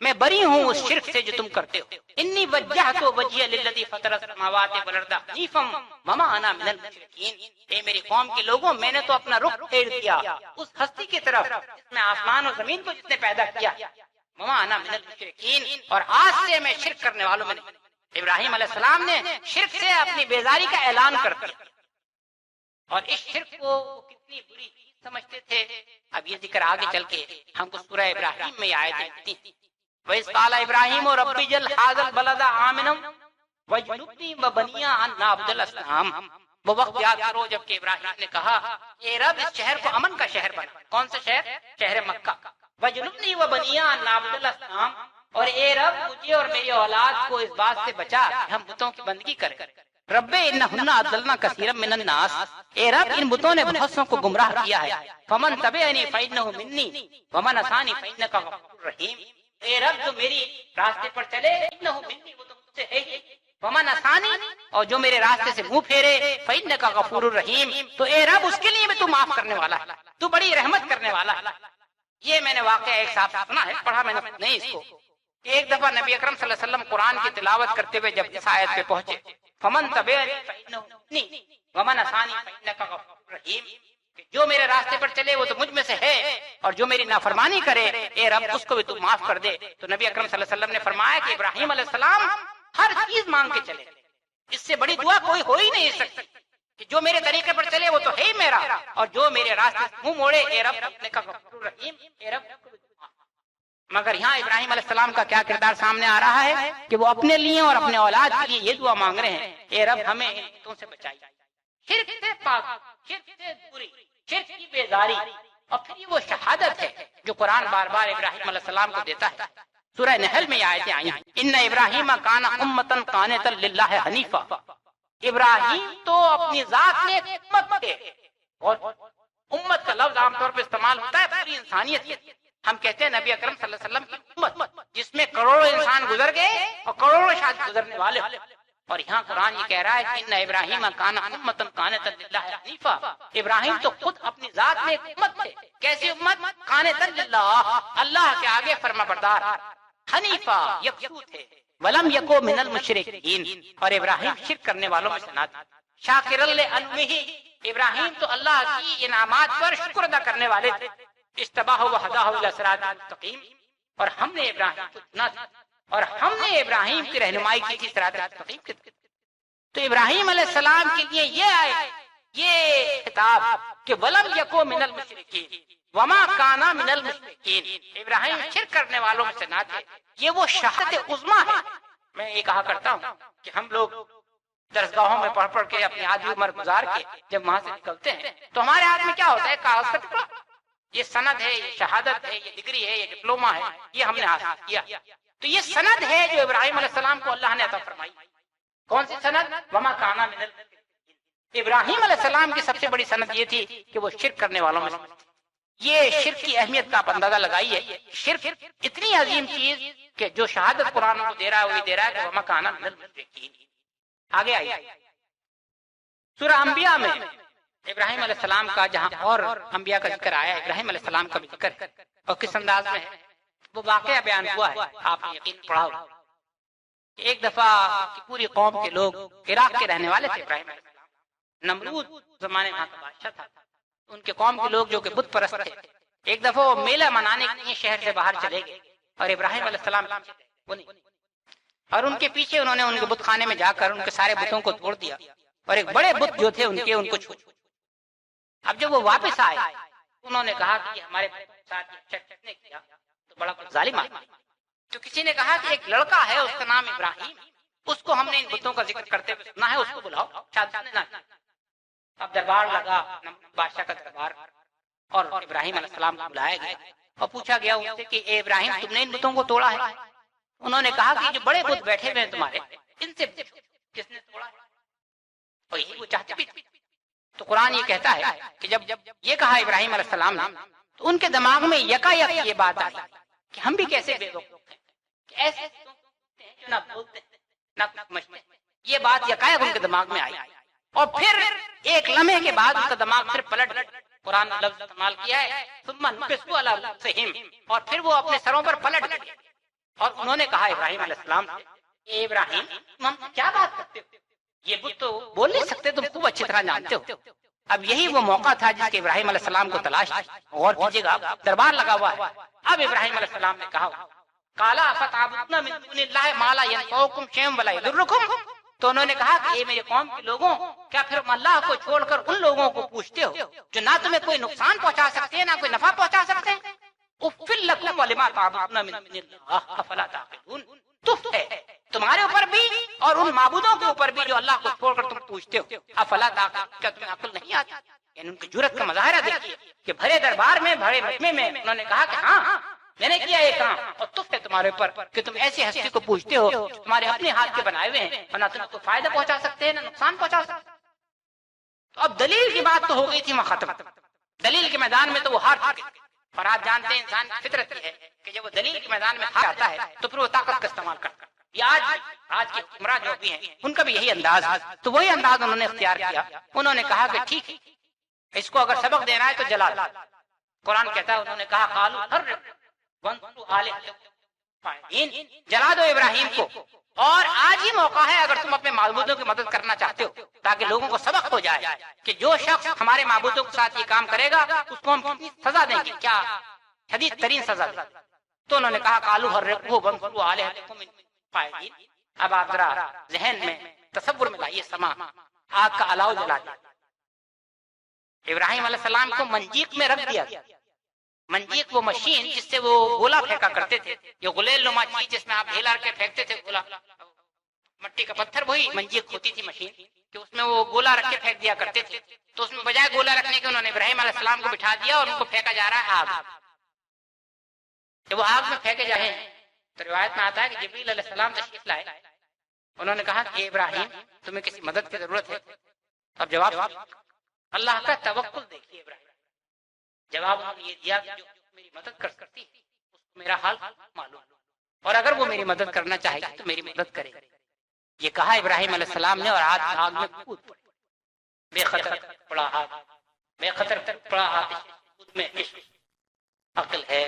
میں بری ہوں اس شرک سے جو تم کرتے ہو۔ انی وجہت وجہی للذی فطر السماوات والارض حنیفا وما انا من المشرکین، اے میری قوم کے لوگوں، میں نے تو اپنا رخ پھیر دیا اس ہستی کی طرف جس نے آسمان اور زمین کو جس نے پیدا کیا، وما انا من المشرکین، اور آج سے میں شرک کرنے والوں میں نہیں۔ ابراہیم علیہ السلام نے شرک سے اپنی بیزاری کا اعلان کر دیا، اور اس شرک کو کتنی بری چیز سمجھتے تھے اب یہ ذکر آگے چل کے ہم کو سورہ ابراہیم میں آیتیں ملتی ہیں۔ وَإِذْ قَالَ إِبْرَاهِيمُ رَبِّ اجْعَلْ هَٰذَا الْبَلَدَ آمِنًا وَاجْنُبْنِي وَبَنِيَّ أَن نَّعْبُدَ الْأَصْنَامَ، وہ وقت یاد کرو جب کہ ابراہیم نے کہا اے رب اس شہر کو امن کا شہر بنا۔ کون سا شہر؟ شہر مکہ۔ وَاجْنُبْنِي وَبَنِيَّ أَن نَّعْبُدَ الْأَصْنَامَ، اور اے رب مجھے اور میری اولاد کو اس بات سے بچا کہ ہم بتوں کی بندگی کریں۔ رب انہن اضللن کثیرا من الناس، اے رب ان بتوں نے بہت سو کو گمراہ کیا ہے۔ فمن تبعنی فانہ منی ومن عصانی فانک غفور رحیم، اے رب جو میری راستے پر چلے انہ منی، وہ تو مجھ سے ہے ہی، ومن عصانی، اور جو میرے راستے سے منہ پھیرے فانک غفور رحیم، تو اے رب اس کے لیے بھی تو معاف کرنے والا ہے، تو بڑی رحمت کرنے والا ہے۔ یہ میں نے واقعہ ایک صاحب سے سنا ہے، پڑھا میں نے نہیں اس کو۔ ایک دفعہ نبی اکرم صلی اللہ علیہ وسلم قرآن کی تلاوت کرتے ہوئے جب اس آیت پہ پہنچے فمن تبعنی فانہ منی ومن عصانی فانک غفور رحیم، کہ جو میرے راستے پر چلے وہ تو مجھ میں سے ہے، اور جو میری نافرمانی کرے اے رب اس کو بھی تو معاف کر دے۔ تو نبی اکرم صلی اللہ علیہ وسلم نے فرمایا کہ ابراہیم علیہ السلام ہر چیز مانگ کے چلے، اس سے بڑی دعا کوئی ہو ہی نہیں سکتی کہ جو میرے طریقے پر چلے وہ تو ہے ہی میرا، اور جو میرے راستے سے منہ موڑے اے رب اپنے کا غفور رحیم، اے رب۔ مگر یہاں ابراہیم علیہ السلام کا کیا کردار سامنے آ رہا ہے کہ وہ اپنے لیے اور اپنے اولاد کے لیے یہ دعا مانگ رہے ہیں، اے رب ہمیں ان بتوں سے بچائیے، شرک سے پاک، شرک سے دوری، شرک کی بیزاری۔ اور پھر یہ وہ شہادت ہے جو قرآن بار بار ابراہیم علیہ السلام کو دیتا ہے۔ سورہ نحل میں یہ آیتیں آئی ہیں، ان ابراہیم کان امۃ قانتا للہ حنیفا، ابراہیم تو اپنی ذات میں ایک امت تھے، اور امت کا لفظ عام طور پہ استعمال ہوتا ہے پوری انسانیت کے۔ ہم کہتے ہیں نبی اکرم صلی اللہ علیہ وسلم کی امت، جس میں کروڑوں انسان گزر گئے اور کروڑوں شاید گزرنے والے، اور یہاں قرآن یہ کہہ رہا ہے کہ ان ابراہیم کان امۃ قانتا للہ حنیفا، ابراہیم تو خود اپنی ذات میں ایک امت تھے۔ کیسی امت؟ قانتا للہ، اللہ کے آگے فرما بردار، حنیفا یکسو تھے، ولم یکو من المشرکین، اور ابراہیم شرک کرنے والوں میں سے نہ تھے، شاکرا لانعمہ، ابراہیم تو اللہ کی انعامات پر شکر ادا کرنے والے تھے، اجتباہ و ہداہ الی صراط مستقیم، اور ہم نے ابراہیم کو چنا تھا، اور ہم نے ابراہیم کی رہنمائی کی تھی صراط مستقیم کی۔ تو ابراہیم علیہ السلام کے لیے یہ آئے یہ خطاب کہ ولم یکو من المشرکین وما کانا من المشرکین، ابراہیم شرک کرنے والوں میں سے نہ تھے، یہ وہ شہادت عظمی ہے۔ میں یہ کہا کرتا ہوں کہ ہم لوگ درسگاہوں میں پڑھ پڑھ کے اپنی آدھی عمر گزار کے جب وہاں سے نکلتے ہیں تو ہمارے ہاتھ میں کیا ہوتا ہے؟ کاغذ کا ٹکڑا، یہ سند ہے، یہ شہادت ہے، یہ ڈگری ہے، یہ ڈپلوما ہے، یہ ہم نے حاصل کیا۔ تو یہ سند ہے جو ابراہیم علیہ السلام کو اللہ نے عطا فرمائی۔ کون سی سند؟ وما کانا من المشرکین۔ ابراہیم علیہ السلام کی سب سے بڑی سند یہ تھی کہ وہ شرک کرنے والوں میں سے تھے۔ یہ شرک کی اہمیت کا آپ اندازہ لگائیے، شرک اتنی عظیم چیز کہ جو شہادت قرآن کو دے رہا ہے وہی دے رہا ہے کہ وما کانا من المشرکین۔ آگے آئیے سورہ انبیاء میں ابراہیم علیہ السلام کا جہاں اور انبیاء کا ذکر آیا، ابراہیم علیہ السلام کا بھی ذکر ہے، اور کس انداز میں ہے وہ واقعہ بیان ہوا ہے، آپ نے یقین پڑھا ہوگا۔ ایک دفعہ کی پوری قوم کے لوگ عراق کے رہنے والے تھے، ابراہیم علیہ السلام، نمرود زمانے میں بادشاہ تھا، ان کے قوم کے لوگ جو کہ بت پرست تھے، ایک دفعہ وہ میلہ منانے کے لیے شہر سے باہر چلے گئے، اور ابراہیم علیہ السلام وہ نہیں، اور ان کے پیچھے انہوں نے ان کے بت خانے میں جا کر ان کے سارے بتوں کو توڑ دیا، اور ایک بڑے بت جو تھے ان کو چھوڑ۔ اب جب وہ واپس آئے انہوں نے کہا کہ ہمارے ساتھ کس نے کیا؟ تو بڑا ظالم آدمی۔ تو کسی نے کہا کہ ایک لڑکا ہے اس کا نام ابراہیم، اس کو ہم نے ان بتوں کا ذکر کرتے ہوئے سنا ہے، اس کو بلاؤ۔ شاید اس نے نہ کیا۔ اب دربار لگا، بادشاہ کا دربار، اور ابراہیم علیہ السلام کو بلایا گیا اور پوچھا گیا ان سے کہ اے ابراہیم تم نے ان بتوں کو توڑا ہے؟ انہوں نے کہا کہ جو بڑے بت بیٹھے ہوئے ہیں تمہارے ان سے پوچھو کس نے توڑا ہے، اور یہی وہ چاہتے بھی تھے۔ تو قرآن یہ کہتا ہے کہ جب یہ کہا ابراہیم علیہ السلام نے تو ان کے دماغ میں یکا یک یہ بات آئی کہ ہم بھی کیسے بے وقوف ہیں کہ ایسے نہ بولتے نہ سمجھتے۔ یہ بات یکایک ان کے دماغ میں آئی، اور پھر ایک لمحے کے بعد ان کا دماغ پھر پلٹ گیا۔ قرآن نے لفظ استعمال کیا ہے ثم نكسوا على رؤوسهم، اور پھر وہ اپنے سروں پر پلٹ گئے، اور انہوں نے کہا ابراہیم علیہ السلام سے اے ابراہیم تم ہم کیا بات کرتے ہو؟ یہ بت تو بول نہیں سکتے، تم خوب اچھی طرح جانتے ہو۔ اب یہی وہ موقع تھا جس کے ابراہیم علیہ السلام کو تلاش تھی۔ غور کیجیے گا، دربار لگا ہوا ہے۔ اب ابراہیم علیہ السلام نے کہا قالا فتعبدون من دون اللہ ما لا ينفعكم شيئا ولا يضركم، تو انہوں نے کہا کہ اے میرے قوم کے لوگوں کیا پھر اللہ کو چھوڑ کر ان لوگوں کو پوچھتے ہو جو نہ تمہیں کوئی نقصان پہنچا سکتے ہیں نہ کوئی نفع پہنچا سکتے ہیں؟ اف لکم ولما تعبدون من دون اللہ افلا تعقلون، تف ہے تمہارے اوپر بھی اور ان معبودوں کے اوپر بھی جو اللہ کو چھوڑ کر تم پوچھتے ہو، افلا تعقلون، کیا تمہیں عقل نہیں آتی؟ یعنی ان کی جرأت کا مظاہرہ دیکھیے کہ بھرے دربار میں بھرے مجمع میں انہوں نے کہا کہ ہاں میں نے کیا یہ کام، اور تف ہے تمہارے اوپر کہ تم ایسی ہستی کو پوچھتے ہو تمہارے اپنے ہاتھ کے بنائے ہوئے ہیں اور نہ تم کو فائدہ پہنچا سکتے ہیں نہ نقصان پہنچا سکتے۔ تو اب دلیل کی بات تو ہو گئی تھی وہاں ختم، دلیل کے میدان میں تو وہ ہار چکے، اور آپ جانتے ہیں انسان کی فطرت یہ ہے کہ جب وہ دلیل کے میدان میں ہار جاتا ہے تو پھر وہ طاقت کا استعمال کرتا ہے۔ یہ آج کے حکمراں جو بھی ہیں ان کا بھی یہی انداز ہے، تو وہی انداز انہوں نے اختیار کیا۔ انہوں نے کہا کہ ٹھیک ہے اس کو اگر سبق دینا ہے تو جلا دو۔ قرآن کہتا ہے انہوں نے کہا قالوا حرقوا وانصروا آلہتکم، جلا دو ابراہیم کو، اور آج ہی موقع ہے اگر تم اپنے معبودوں کی مدد کرنا چاہتے ہو تاکہ لوگوں کو سبق ہو جائے کہ جو شخص ہمارے معبودوں کے ساتھ یہ کام کرے گا اس کو ہم کتنی سزا دیں گے، کیا شدید ترین سزا دیں۔ تو انہوں نے کہا قالوا حرقوا وانصروا آلہتکم۔ اب آپ ذرا ذہن میں تصور میں لائیے سما آگ کا الاؤ جلا دیا. ابراہیم علیہ السلام کو منجیق میں رکھ دیا. منجیق وہ مشین جس سے وہ گولا پھینکا کرتے تھے, یہ غلیل نما چیز جس میں آپ ڈھیلا رکھ کے پھینکتے تھے گولا, مٹی کا پتھر, وہی منجیق ہوتی تھی مشین کہ اس میں وہ گولا رکھ کے پھینک دیا کرتے تھے. تو اس میں بجائے گولا رکھنے کے انہوں نے ابراہیم علیہ السلام کو بٹھا دیا اور ان کو پھینکا جا رہا ہے آگ. جب وہ آگ میں پھینکے جا رہے ہیں تو روایت میں آتا ہے کہ جبریل علیہ السلام تشریف لائے. انہوں نے کہا کہ ابراہیم تمہیں کسی مدد کی ضرورت ہے؟ اب جواب اللہ کا توکل دیکھیے ابراہیم. جواب انہوں نے یہ دیا کہ جو میری مدد کر سکتی ہے اس کو میرا حال معلوم, اور اگر وہ میری مدد کرنا چاہے گی تو میری مدد کرے گی. یہ کہا ابراہیم علیہ السلام نے اور آگ میں کود پڑے. بے خطر پڑا ہاتھ, بے خطر پڑا ہاتھ میں عقل ہے,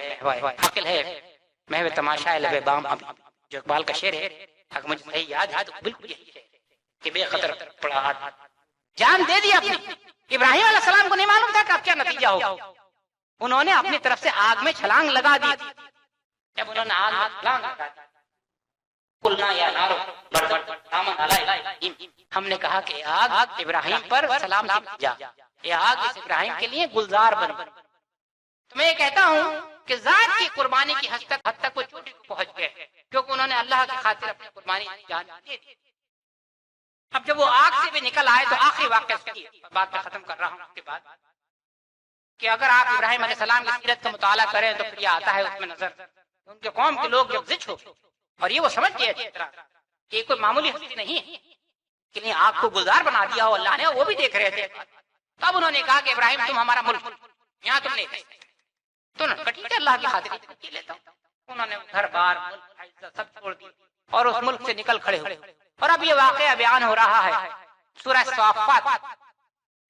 عقل ہے محو تماشا لبے بام, جو اقبال کا شعر ہے اگر مجھے صحیح یاد ہے تو بالکل یہی ہے کہ بے خطر پڑا ہاتھ, جان دے دی اپنی. ابراہیم علیہ السلام کو نہیں معلوم تھا کہ اب کیا نتیجہ ہوگا. انہوں نے اپنی طرف سے آگ میں چھلانگ لگا دی. جب انہوں نے آگ میں چھلانگ لگا دی, قلنا یا نارو بردا سلام علی, ہم نے کہا کہ آگ ابراہیم پر سلام جا, یہ آگ اس ابراہیم کے لیے گلزار بن. تو میں یہ کہتا ہوں کہ ذات کی قربانی کی حد تک وہ چوٹی کو پہنچ گئے کیونکہ انہوں نے اللہ کی خاطر اپنی قربانی جان دے دی. اب جب وہ آگ سے بھی نکل آئے تو آخری واقعہ سنیے, بات میں ختم کر رہا ہوں اس کے بعد, کہ اگر آپ ابراہیم علیہ السلام کی سیرت کا مطالعہ کریں تو پھر یہ آتا ہے اس میں نظر ان کے قوم کے لوگ جب زچ ہو اور یہ وہ سمجھ گئے اچھی طرح کہ یہ کوئی معمولی ہستی نہیں ہے کہ نہیں آگ کو گلزار بنا دیا ہو اللہ نے, وہ بھی دیکھ رہے تھے. تب انہوں نے کہا کہ ابراہیم تم ہمارا ملک یہاں تم نہیں رہتے, تو کٹی اللہ کی خاطر لیتا ہوں. انہوں نے گھر بار سب چھوڑ دی اور اس ملک سے نکل کھڑے ہوئے. اور اب یہ واقعہ بیان ہو رہا ہے سورہ صافات,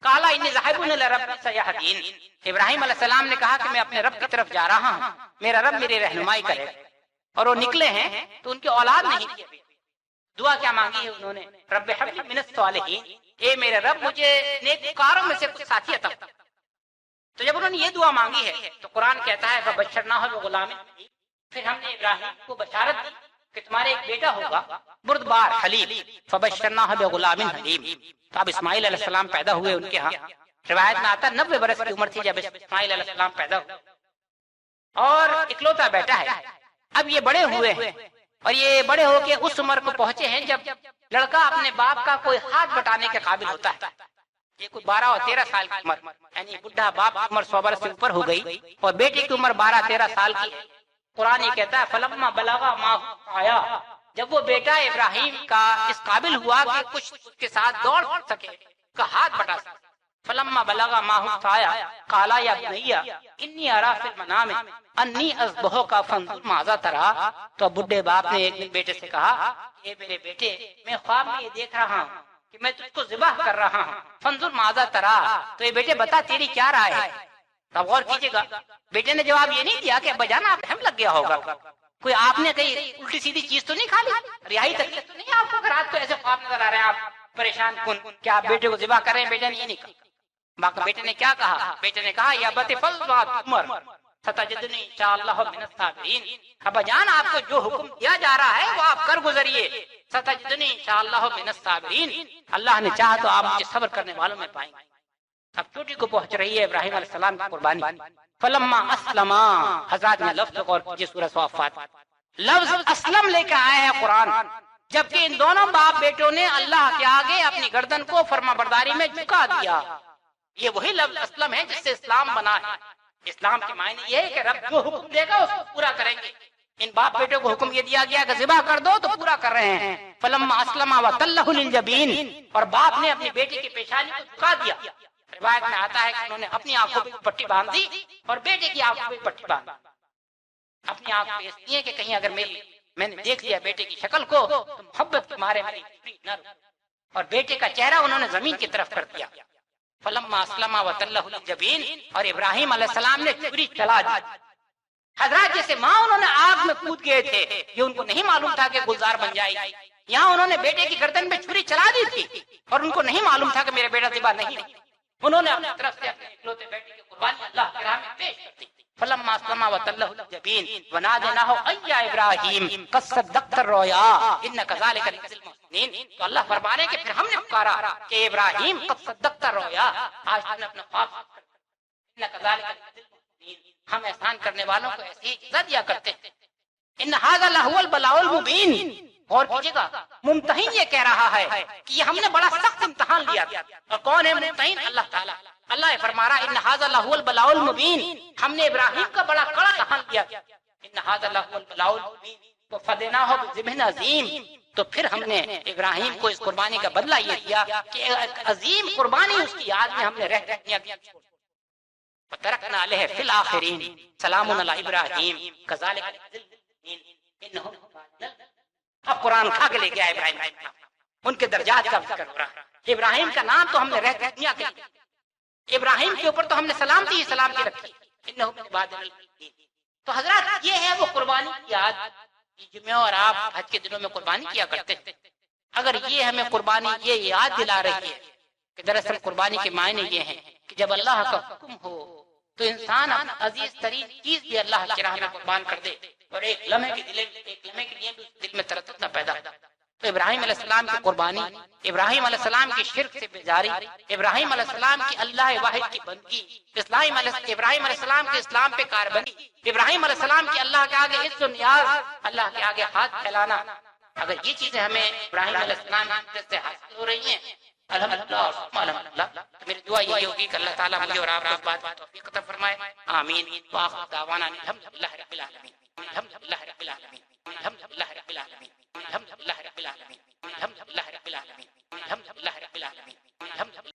قال انی ذاہب الی ربی سیہدین. ابراہیم علیہ السلام نے کہا کہ میں اپنے رب کی طرف جا رہا ہوں, میرا رب میری رہنمائی کرے. اور وہ نکلے ہیں تو ان کی اولاد نہیں تھی. دعا کیا مانگی ہے انہوں نے, رب ہب لی من الصالحین, اے میرے رب مجھے نیکوکاروں میں سے کچھ ساتھی عطا. تو جب انہوں نے یہ دعا مانگی ہے تو قرآن کہتا ہے فبشرناہ بغلام, پھر ہم نے ابراہیم کو بشارت دی کہ تمہارے ایک بیٹا ہوگا بردبار حلیم, فبشرناہ بغلام حلیم. تو اب اسماعیل علیہ السلام پیدا ہوئے ان کے ہاں. روایت میں آتا 90 برس کی عمر تھی جب اسماعیل علیہ السلام پیدا ہوئے اور اکلوتا بیٹا ہے. اب یہ بڑے ہوئے ہیں اور یہ بڑے ہو کے اس عمر کو پہنچے ہیں جب لڑکا اپنے باپ کا کوئی ہاتھ بٹانے کے قابل ہوتا ہے. یہ کوئی 12 اور 13 سال کی عمر, یعنی بڈھا باپ کی عمر 100 برس سے اوپر ہو گئی اور بیٹے کی عمر 12-13 سال کی ہے. قرآن یہ کہتا ہے فلما بلغا ما آیا, جب وہ بیٹا ابراہیم کا اس قابل ہوا کہ کچھ اس کے ساتھ دوڑ سکے, کا ہاتھ بٹا سکے, فلما بلغا ما آیا قال یا بنی انی ارى فی المنام انی اذبحک فانظر ماذا ترى. تو بڈھے باپ نے ایک دن بیٹے سے کہا اے میرے بیٹے میں خواب میں یہ دیکھ رہا ہوں کہ میں تجھ کو ذبح کر رہا ہوں, فانظر ماذا ترى, تو یہ بیٹے بتا تیری کیا رائے ہے. اب غور کیجیے گا, بیٹے نے جواب یہ نہیں دیا کہ ابا جان آپ ہم لگ گیا ہوگا, کوئی آپ نے کہیں الٹی سیدھی چیز تو نہیں کھا لی, رہائی تکلیف تو نہیں آپ کو, اگر رات کو ایسے خواب نظر آ رہے ہیں آپ پریشان کن کیا آپ بیٹے کو ذبح کر رہے ہیں. بیٹے نے یہ نہیں کہا. باقی بیٹے نے کیا کہا, بیٹے نے کہا یا بت فضلات عمر ستجدنی انشاءاللہ من الصابرین, ابا جان آپ کو جو حکم دیا جا رہا ہے وہ آپ کر گزریے, ستجدنی انشاءاللہ من الصابرین, اللہ نے چاہا تو آپ مجھے صبر کرنے والوں میں پائیں گے. اب چوٹی کو پہنچ رہی ہے ابراہیم علیہ السلام کی قربانی. فلما اسلما, حضرات میں لفظ غور کیجیے سورہ صافات, لفظ اسلم لے کے آئے ہیں قرآن, جبکہ ان دونوں باپ بیٹوں نے اللہ کے آگے اپنی گردن کو فرما برداری میں جھکا دیا. یہ وہی لفظ اسلم ہے جس سے اسلام بنا ہے. اسلام کے معنی یہ ہے کہ رب جو حکم دے گا اس کو پورا کریں گے. ان باپ بیٹوں کو حکم یہ دیا گیا کہ ذبح کر دو تو پورا کر رہے ہیں. فلما اسلما وتلہ للجبین, اور باپ نے اپنی بیٹی کی پیشانی کو جھکا دیا. روایت میں آتا ہے کہ انہوں نے اپنی آنکھوں پہ پٹی باندھ دی اور بیٹے کی آنکھوں پہ پٹی باندھ دی. اپنی آنکھ پہ اس لیے کہ کہیں اگر میں نے دیکھ لیا بیٹے کی شکل کو تو محبت کے مارے میری نہ رک, اور بیٹے کا چہرہ انہوں نے زمین کی طرف کر دیا. فلما اسلما وتلہ للجبین, اور ابراہیم علیہ السلام نے چھری چلا دی. حضرات جیسے ماں انہوں نے آگ میں کود گئے تھے, یہ ان کو نہیں معلوم تھا کہ گلزار بن جائے گی. یہاں انہوں نے بیٹے کی گردن پہ چھری چلا دی تھی اور ان کو نہیں معلوم تھا کہ میرا بیٹا ذبح نہیں ہے. انہوں نے اپنی طرف سے اپنے اکلوتے بیٹے کی قربانی اللہ کی راہ میں پیش کر دی. فلما اسلم وتله الجبين وناديناه اي يا ابراهيم قد صدقت الرؤيا ان كذلك نجزي المحسنين. تو اللہ فرما رہے ہیں کہ پھر ہم نے پکارا کہ ابراہیم قد صدقت الرؤيا، آج تم نے اپنا خواب ان كذلك نجزي المحسنين، ہم احسان کرنے والوں کو ایسے ہی جزا دیا کرتے ہیں. ان هذا لهو البلاء المبين. اور کیجیے گا، ممتحن یہ کہہ رہا ہے کہ یہ ہم نے بڑا سخت امتحان لیا. اور کون ہے ممتحن؟ اللہ تعالیٰ. اللہ فرما رہا ان هذا لهو البلاء المبين، ہم نے ابراہیم کا بڑا کڑا امتحان لیا. ان هذا لهو البلاء المبين وفديناه بذبح عظیم. تو پھر ہم نے ابراہیم کو اس قربانی کا بدلہ یہ دیا کہ عظیم قربانی اس کی یاد میں ہم نے رہ دیا. وترکنا علیہ فی الآخرین سلام علی ابراہیم کذالک نجزی المحسنین انہ. اب قرآن کھا کے لے گیا ابراہیم، ان کے درجات کا ذکر ہو رہا ہے. ابراہیم کا نام تو ہم نے رہ دیا کہ ابراہیم کے اوپر تو ہم نے سلامتی ہی سلامتی رکھی. انہ من عبادنا المخلصین. تو حضرات یہ ہے وہ قربانی کی یاد. جمعہ اور آپ حج کے دنوں میں قربانی کیا کرتے ہیں. اگر یہ ہمیں قربانی یہ یاد دلا رہی ہے کہ دراصل قربانی کے معنی یہ ہیں کہ جب اللہ کا حکم ہو تو انسان اپنا عزیز ترین چیز بھی اللہ کی راہ میں قربان کر دے، اور ایک لمحے کے لیے بھی دل میں تردد نہ پیدا ہو. تو ابراہیم علیہ السلام کی قربانی، ابراہیم علیہ السلام کی شرک سے بیزاری، ابراہیم علیہ السلام کی اللہ واحد کی بندگی، ابراہیم علیہ السلام کے اسلام پہ کاربندی، ابراہیم علیہ السلام کی اللہ کے آگے عزت و نیاز، اللہ کے آگے ہاتھ پھیلانا. اگر یہ چیزیں ہمیں ابراہیم علیہ السلام سے حاصل ہو رہی ہیں الحمدللہ اور الحمدللہ، تو میری دعا یہ ہوگی کہ اللہ تعالیٰ مجھے اور آپ کو اس بات کی توفیق عطا فرمائے. آمین. وآخر دعوانا الحمدللہ رب العالمین. الحمدللہ رب العالمین. الحمدللہ رب العالمین. الحمدللہ رب العالمین. الحمدللہ رب العالمین. الحمدللہ رب العالمین. الحمدللہ